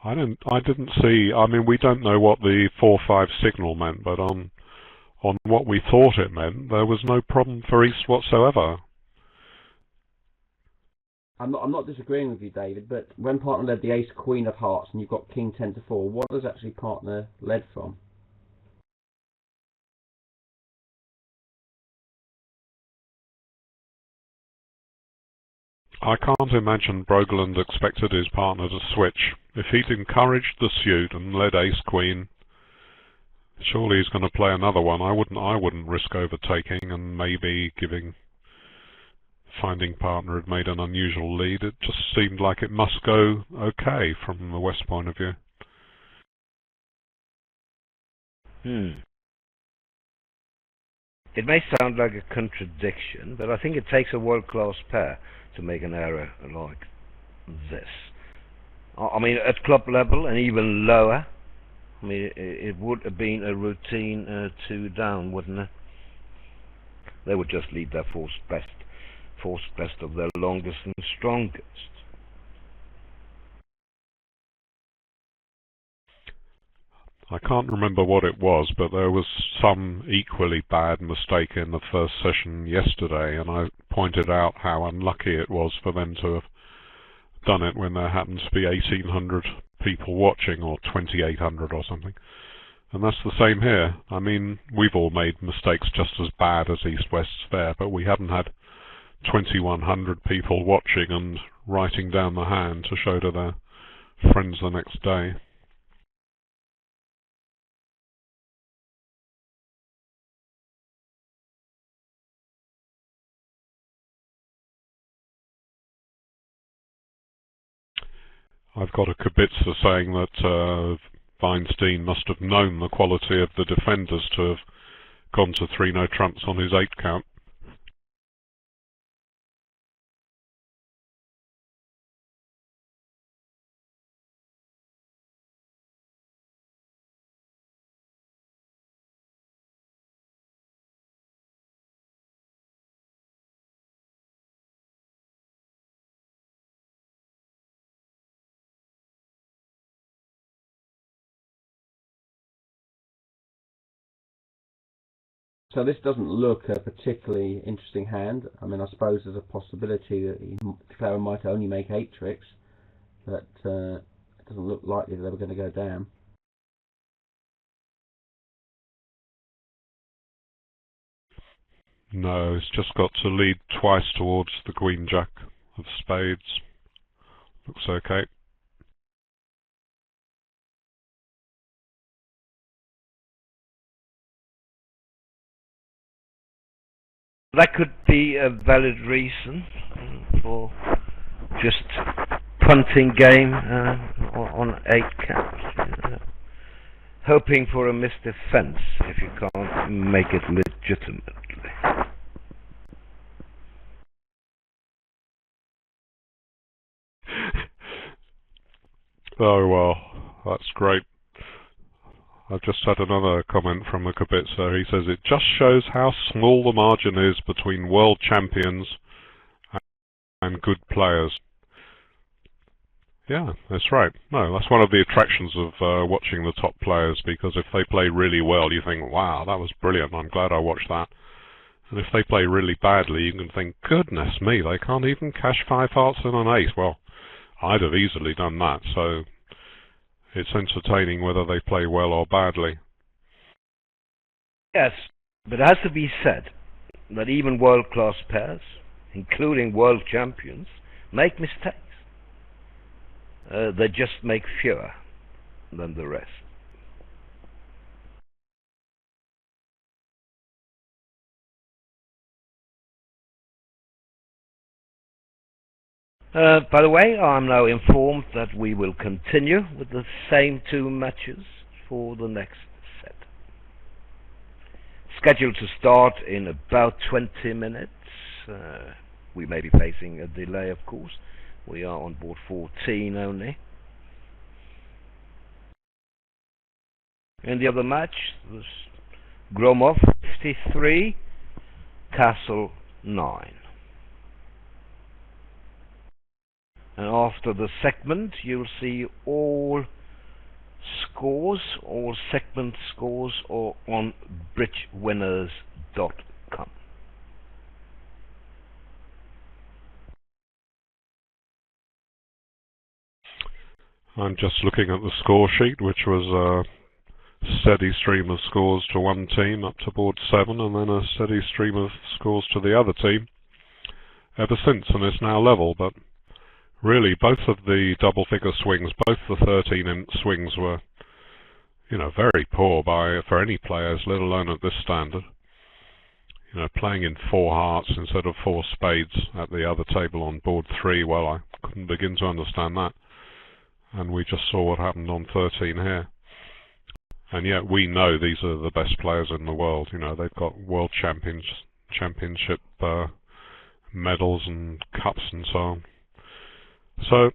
I didn't see. I mean, we don't know what the 4-5 signal meant, but on what we thought it meant, there was no problem for East whatsoever. I'm not disagreeing with you, David, but when partner led the ace queen of hearts and you've got king 10 to 4, what does actually partner led from? I can't imagine Brogland expected his partner to switch. If he'd encouraged the suit and led ace queen, surely he's going to play another one. I wouldn't risk overtaking and maybe finding partner had made an unusual lead. It just seemed like it must go okay from the West point of view. It may sound like a contradiction, but I think it takes a world-class pair to make an error like this. I mean, at club level and even lower, I mean, it would have been a routine 2 down, wouldn't it? They would just lead their forced best of their longest and strongest. I can't remember what it was, but there was some equally bad mistake in the first session yesterday, and I pointed out how unlucky it was for them to have done it when there happened to be 1,800 people watching, or 2,800 or something. And that's the same here. I mean, we've all made mistakes just as bad as East-West's there, but we haven't had 2,100 people watching and writing down the hand to show to their friends the next day. I've got a Kibitzer saying that Weinstein must have known the quality of the defenders to have gone to 3 no trumps on his 8 count. So this doesn't look a particularly interesting hand. I mean, I suppose there's a possibility that Clara might only make 8 tricks, but it doesn't look likely that they were going to go down. No, he's just got to lead twice towards the Queen Jack of spades. Looks okay. That could be a valid reason for just punting game on 8 counts. Hoping for a missed defense if you can't make it legitimately. Oh well, that's great. I've just had another comment from a Kibitzer. He says it just shows how small the margin is between world champions and good players. Yeah, that's right. No, that's one of the attractions of watching the top players, because if they play really well, you think, wow, that was brilliant, I'm glad I watched that. And if they play really badly, you can think, goodness me, they can't even cash 5 hearts and an ace. Well, I'd have easily done that, so it's entertaining whether they play well or badly. Yes, but it has to be said that even world-class pairs, including world champions, make mistakes. They just make fewer than the rest. By the way, I'm now informed that we will continue with the same 2 matches for the next set. Scheduled to start in about 20 minutes. We may be facing a delay, of course. We are on board 14 only. In the other match, was Gromov 53, Castle 9. And after the segment, you'll see all scores, all segment scores, are on bridgewinners.com. I'm just looking at the score sheet, which was a steady stream of scores to one team up to board 7, and then a steady stream of scores to the other team ever since, and it's now level. But really, both of the double-figure swings, both the 13 swings were, very poor for any players, let alone at this standard. Playing in 4 hearts instead of 4 spades at the other table on board 3, well, I couldn't begin to understand that. And we just saw what happened on 13 here. And yet we know these are the best players in the world. They've got world championship medals and cups and so on. So,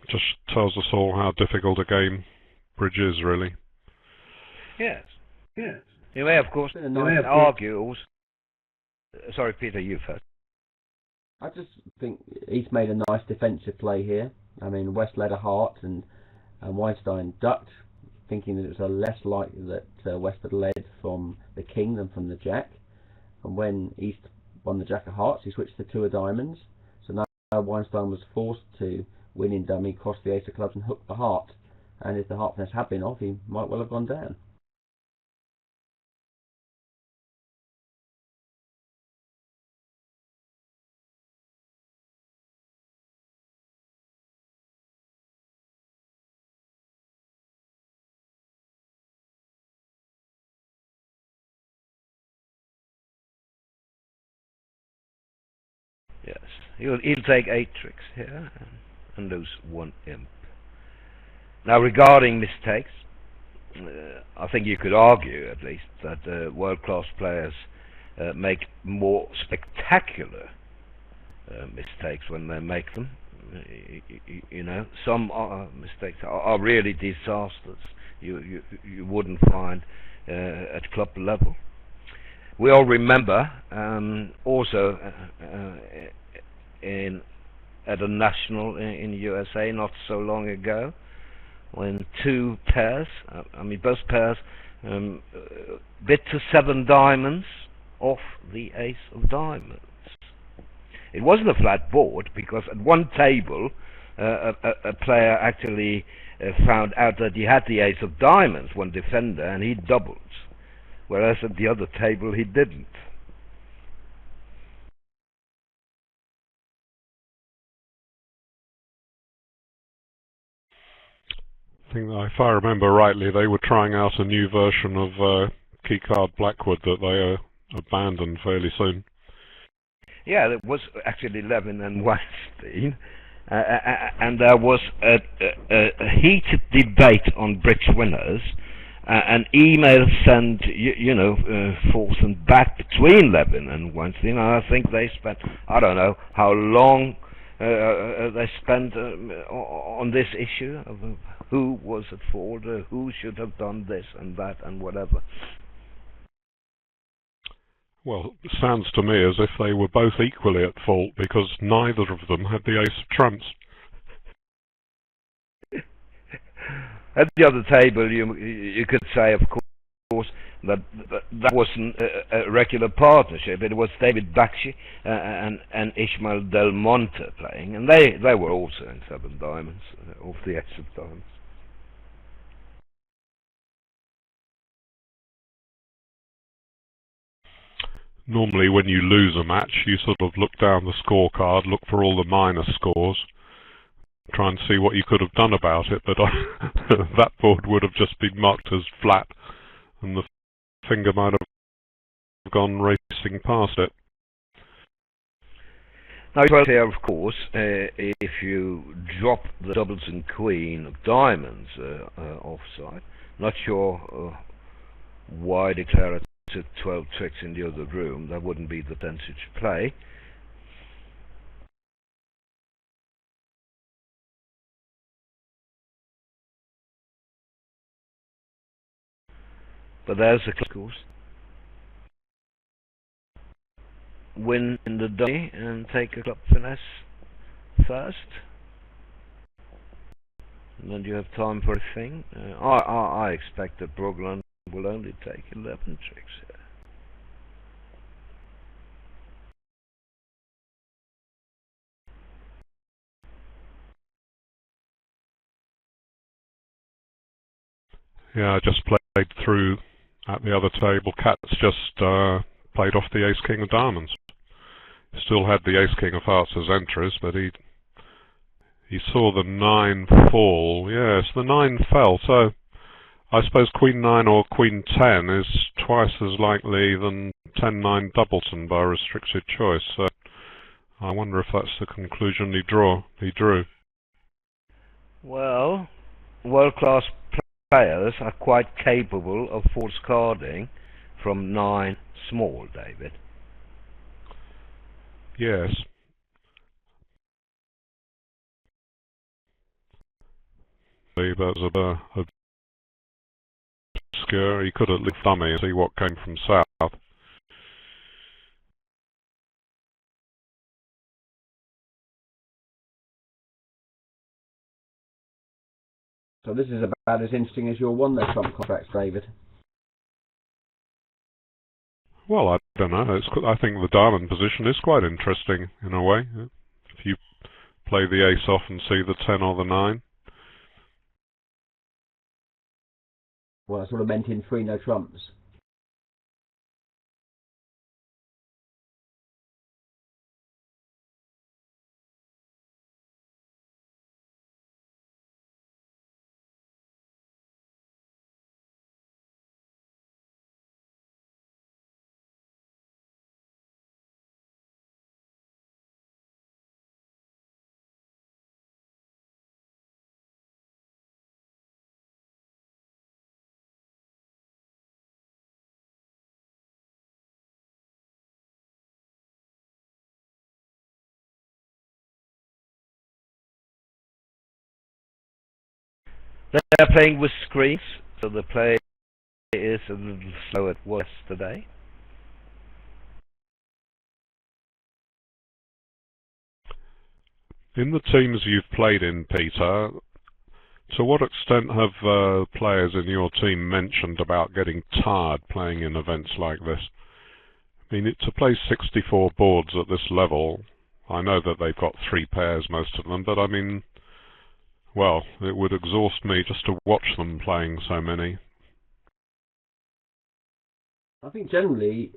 just tells us all how difficult a game bridge is, really. Yes. You may, of course, argue also. Sorry, Peter, you first. I just think he's made a nice defensive play here. I mean, West led a heart and Weinstein ducked, thinking that it was less likely that West had led from the king than from the jack. And when East won the jack of hearts, he switched to 2 of diamonds. So now Weinstein was forced to win in dummy, cross the ace of clubs and hook the heart. And if the heart finesse had been off, he might well have gone down. Yes, he'll take 8 tricks here and lose 1 imp. Now, regarding mistakes, I think you could argue, at least, that world-class players make more spectacular mistakes when they make them. You know, some mistakes are really disasters. You wouldn't find at club level. We all remember also at a national in USA not so long ago, when two pairs, both pairs, bid to 7 diamonds off the ace of diamonds. It wasn't a flat board, because at one table a player actually found out that he had the ace of diamonds, one defender, and he doubled, whereas at the other table he didn't. I think that if I remember rightly, they were trying out a new version of keycard Blackwood that they abandoned fairly soon. Yeah, there was actually Levin and Weinstein, and there was a heated debate on bridge winners, an email sent, forth and back between Levin and Weinstein. And I think they spent, I don't know how long they spent on this issue of who was at fault, who should have done this and that and whatever. Well, it sounds to me as if they were both equally at fault, because neither of them had the ace of trumps. At the other table, you could say, of course, that wasn't a regular partnership. It was David Bakshi and Ismael Del Monte playing, and they were also in 7 diamonds, off the ace of diamonds. Normally when you lose a match, you sort of look down the scorecard, look for all the minor scores, try and see what you could have done about it, but that board would have just been marked as flat, and the finger might have gone racing past it. Now, it's well clear, of course, if you drop the doubles and queen of diamonds offside. Not sure why declare it to 12 tricks in the other room. That wouldn't be the percentage play. But there's a course. Win in the dummy and take a club finesse first. And then you have time for a thing. I expect that Brogland will only take 11 tricks here. Yeah, I just played through at the other table. Cat's just played off the ace-king of diamonds. Still had the ace-king of hearts as entries, but he saw the 9 fall. Yes, the 9 fell, so I suppose Queen 9 or Queen 10 is twice as likely than 10-9 Doubleton by restricted choice. So I wonder if that's the conclusion he drew. Well, world-class players are quite capable of false carding from 9 small, David. Yes. That's a obscure. He could at least dummy and see what came from south. So this is about as interesting as your one-no trump contracts, David. Well, I don't know. I think the diamond position is quite interesting in a way. If you play the ace off and see the 10 or the 9. Well, I sort of meant in 3 no trumps. They're playing with screens, so the play is a little slower at worst today. In the teams you've played in, Peter, to what extent have players in your team mentioned about getting tired playing in events like this? I mean, to play 64 boards at this level, I know that they've got 3 pairs, most of them, but I mean, well, it would exhaust me just to watch them playing so many. I think generally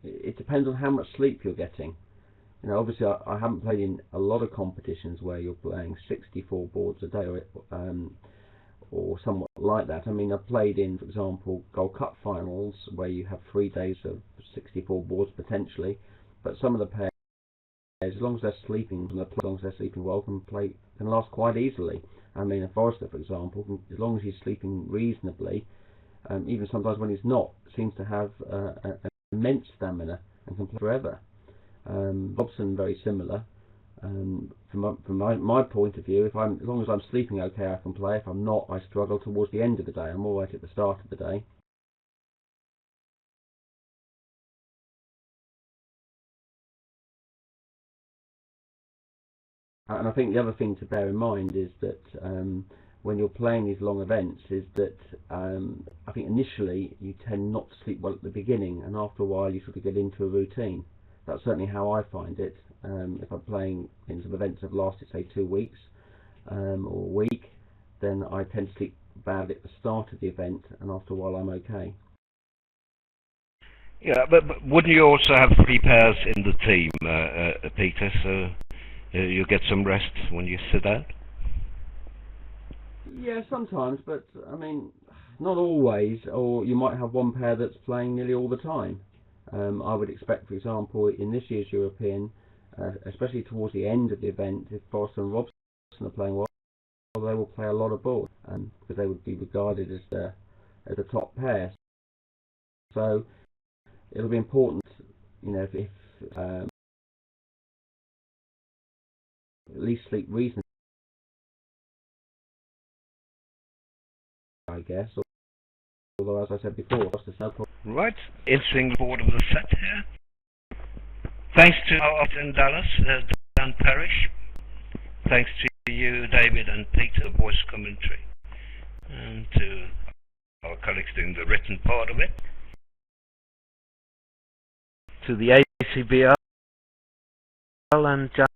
it depends on how much sleep you're getting. You know, obviously I haven't played in a lot of competitions where you're playing 64 boards a day or somewhat like that. I mean, I've played in, for example, Gold Cup finals where you have 3 days of 64 boards potentially, but some of the pairs, as long as they're sleeping, well, can last quite easily. I mean, a Forrester, for example, as long as he's sleeping reasonably, even sometimes when he's not, seems to have an immense stamina and can play forever. Robson, very similar. From my point of view, as long as I'm sleeping okay, I can play. If I'm not, I struggle towards the end of the day. I'm all right at the start of the day. And I think the other thing to bear in mind is that when you're playing these long events, is that I think initially you tend not to sleep well at the beginning, and after a while you sort of get into a routine. That's certainly how I find it. If I'm playing in some events that have lasted, say, 2 weeks or a week, then I tend to sleep badly at the start of the event, and after a while I'm okay. Yeah, but wouldn't you also have 3 pairs in the team, Peter, so you get some rest when you sit out? Yeah, sometimes, but I mean, not always, or you might have one pair that's playing nearly all the time. I would expect, for example, in this year's European, especially towards the end of the event, if Forrester and Robson are playing well, they will play a lot of boards, because they would be regarded as the top pair. So it'll be important, you know, if at least sleep reasonably, I guess. Although, as I said before, Right, interesting board of the set here. Thanks to our in Dallas, Dan Parrish. Thanks to you, David and Peter, voice commentary, and to our colleagues doing the written part of it. To the ACBL and Jan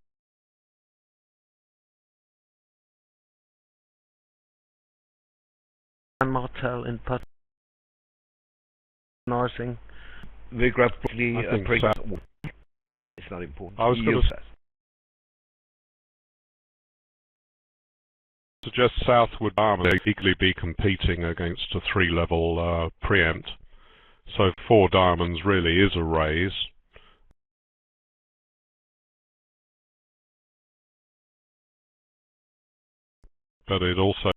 Martel in patronising. Regretfully, it's not important. I was going to suggest Southwood Diamonds legally be competing against a 3-level preempt. So 4 diamonds really is a raise. But it also...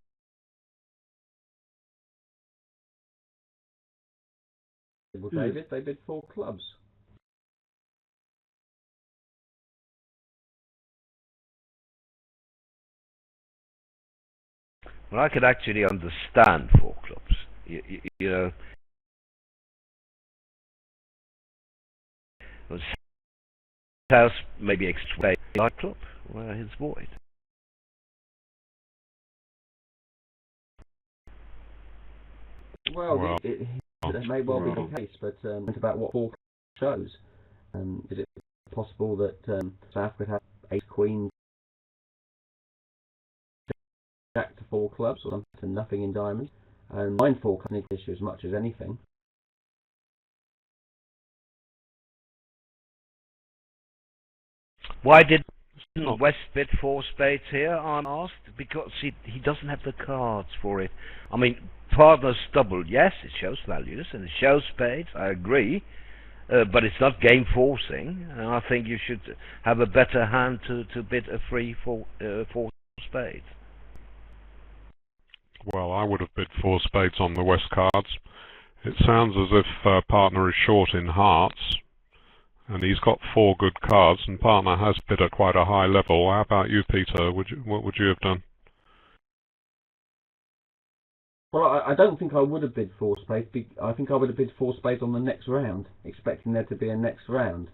Well, David, they bid 4 clubs. Well, I could actually understand 4 clubs. You know, South maybe extra light club where his void. Well, it may well be the case, but think about what 4 shows. Is it possible that South could have 8 queens, jack to 4 clubs, or something to nothing in diamonds? And 9-4 can issue as much as anything. Why did West bid 4 spades here? I'm asked because he doesn't have the cards for it. I mean, partners double, yes, it shows values and it shows spades. I agree, but it's not game forcing. And I think you should have a better hand to bid a free 4 spades. Well, I would have bid 4 spades on the West cards. It sounds as if partner is short in hearts, and he's got 4 good cards, and partner has bid at quite a high level. How about you, Peter? What would you have done? Well, I don't think I would have bid four spades. I think I would have bid four spades on the next round, expecting there to be a next round.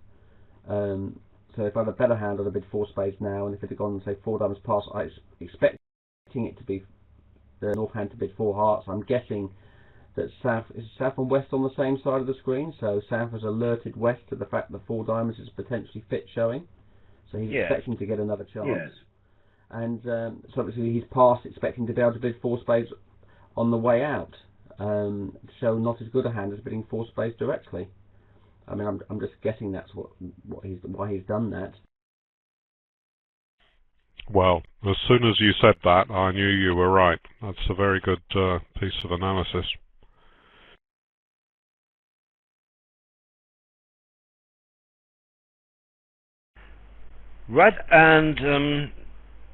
So if I had a better hand, I'd have bid four spades now, and if it had gone, say, four diamonds past, I expecting it to be the north hand to bid four hearts. I'm guessing that South and West on the same side of the screen, so South has alerted West to the fact that four diamonds is potentially fit showing, so he's expecting to get another chance. Yes. And so obviously he's past expecting to be able to bid four spades on the way out, so not as good a hand as bidding four spades directly. I mean, I'm just guessing that's why he's done that. Well, as soon as you said that, I knew you were right. That's a very good piece of analysis. Right, and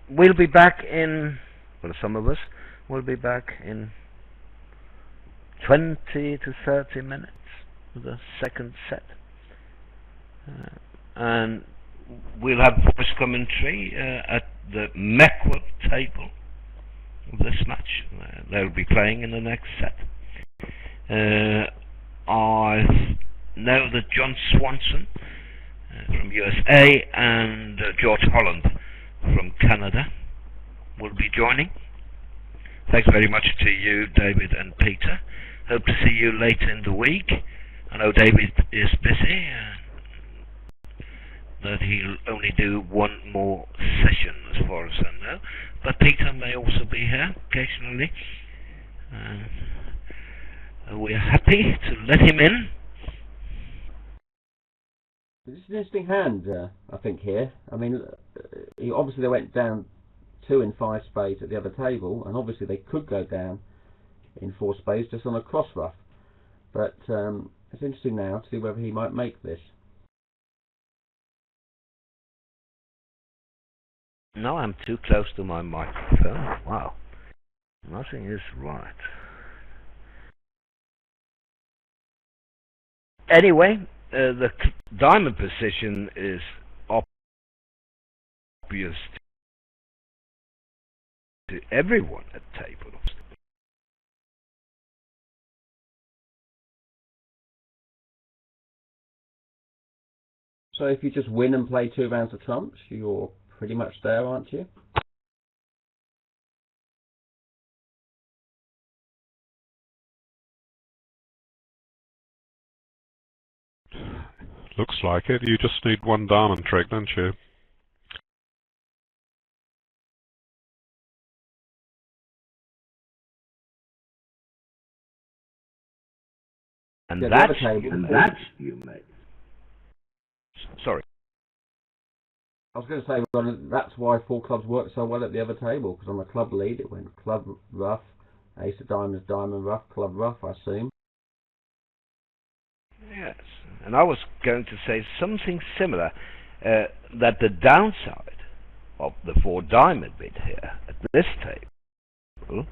we'll be back in, well, some of us will be back in 20 to 30 minutes with the second set. And we'll have voice commentary at the Nickell table of this match. They'll be playing in the next set. I know that John Swanson from USA and George Holland from Canada will be joining. Thanks very much to you, David and Peter. Hope to see you later in the week. I know David is busy, that he'll only do one more session as far as I know, but Peter may also be here occasionally. We're happy to let him in. This is an interesting hand, I think, here. I mean, obviously they went down 2 in 5 spades at the other table, and obviously they could go down in 4 spades just on a cross ruff. But it's interesting now to see whether he might make this. No, I'm too close to my microphone. Wow. Nothing is right. Anyway, the diamond position is obvious to everyone at table. So if you just win and play 2 rounds of trumps, you're pretty much there, aren't you? Looks like it. You just need one diamond trick, don't you? And Yeah, that's you make. Sorry. I was going to say, well, that's why 4 clubs worked so well at the other table, because on the club lead it went club ruff, ace of diamonds, diamond ruff, club ruff, I assume. Yes, and I was going to say something similar, that the downside of the 4 diamond bid here at this table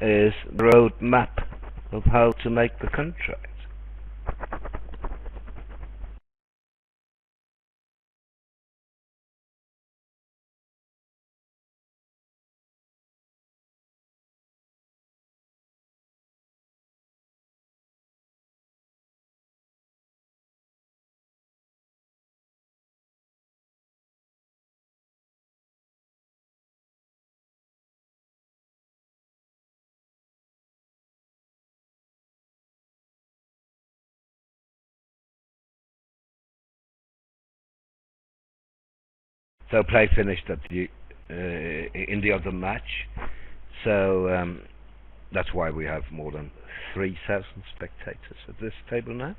is the road map of how to make the contract. So play finished at the in the other match. So that's why we have more than 3,000 spectators at this table now.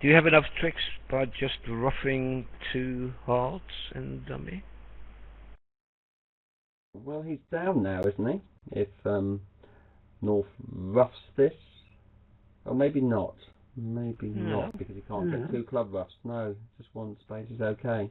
Do you have enough tricks by just roughing 2 hearts in dummy? Well, he's down now, isn't he? If North roughs this. Or maybe not. Maybe not, because he can't get 2 club roughs. No, just 1 spade is okay.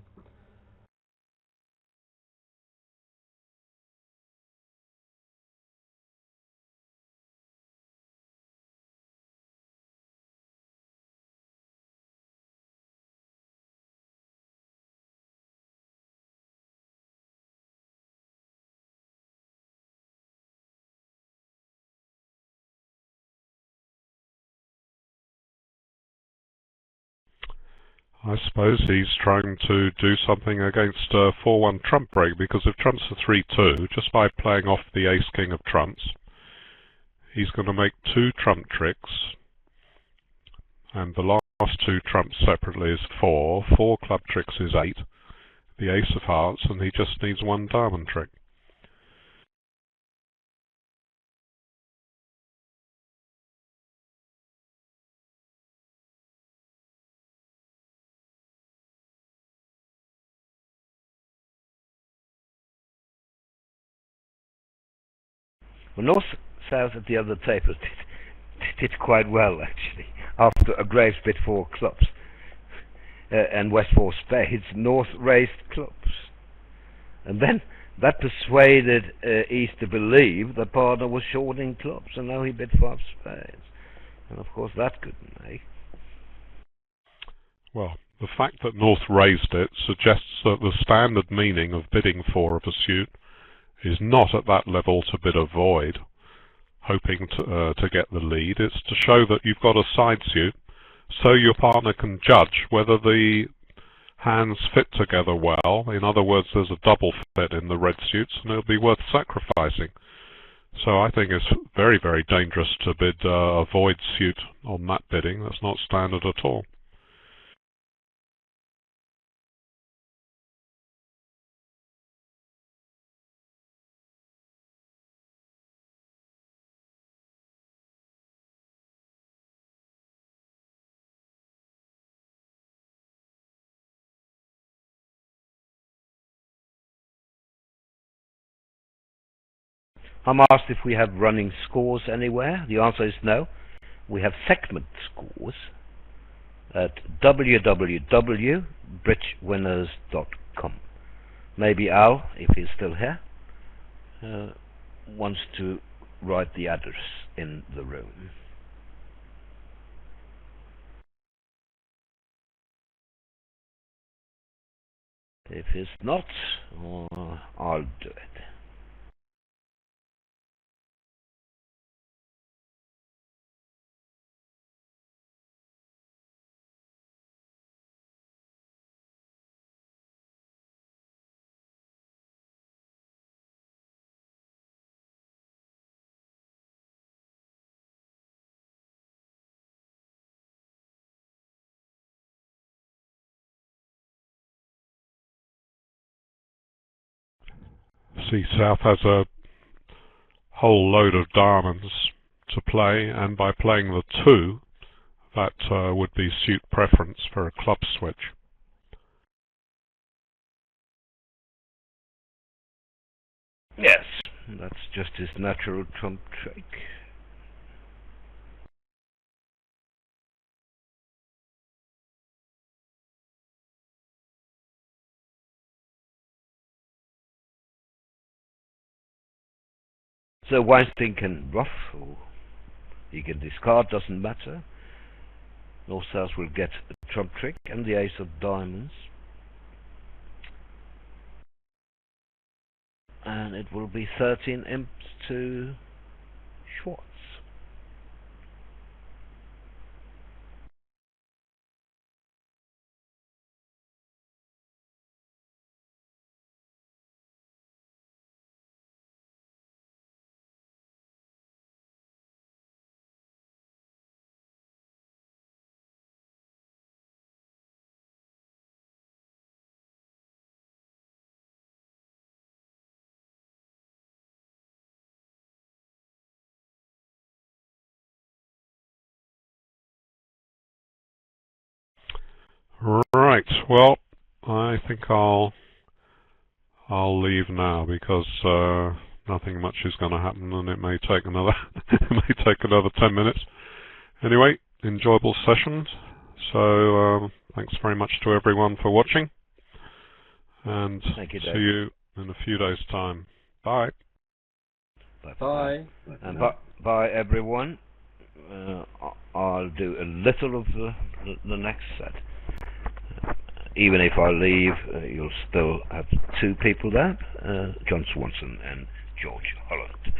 I suppose he's trying to do something against a 4-1 trump break, because if trump's a 3-2, just by playing off the ace-king of trumps, he's going to make 2 trump tricks, and the last 2 trumps separately is 4. 4 club tricks is 8. The ace of hearts, and he just needs 1 diamond trick. Well, North-South at the other table did quite well, actually. After a Graves bit 4 clubs and West 4 spades, North raised clubs. And then that persuaded East to believe the partner was shorting clubs, and now he bid 5 spades. And of course that couldn't make. Well, the fact that North raised it suggests that the standard meaning of bidding 4 of a suit is not at that level to bid a void, hoping to get the lead. It's to show that you've got a side suit, so your partner can judge whether the hands fit together well. In other words, there's a double fit in the red suits, and it'll be worth sacrificing. So I think it's very, very dangerous to bid a void suit on that bidding. That's not standard at all. I'm asked if we have running scores anywhere. The answer is no. We have segment scores at www.bridgewinners.com. Maybe Al, if he's still here, wants to write the address in the room. If he's not, I'll do it. See, South has a whole load of diamonds to play, and by playing the 2, that would be suit preference for a club switch. Yes, that's just his natural trump trick. So Weinstein can ruff, or he can discard, doesn't matter. North-South will get a trump trick and the ace of diamonds. And it will be 13 imps to Schwartz. Right, well, I think I'll leave now, because nothing much is going to happen, and it may take another it may take another 10 minutes. Anyway, enjoyable session. So thanks very much to everyone for watching, and Thank you, see you in a few days' time. Bye. Bye. And bye everyone. I'll do a little of the next set. Even if I leave, you'll still have 2 people there, John Swanson and George Holland.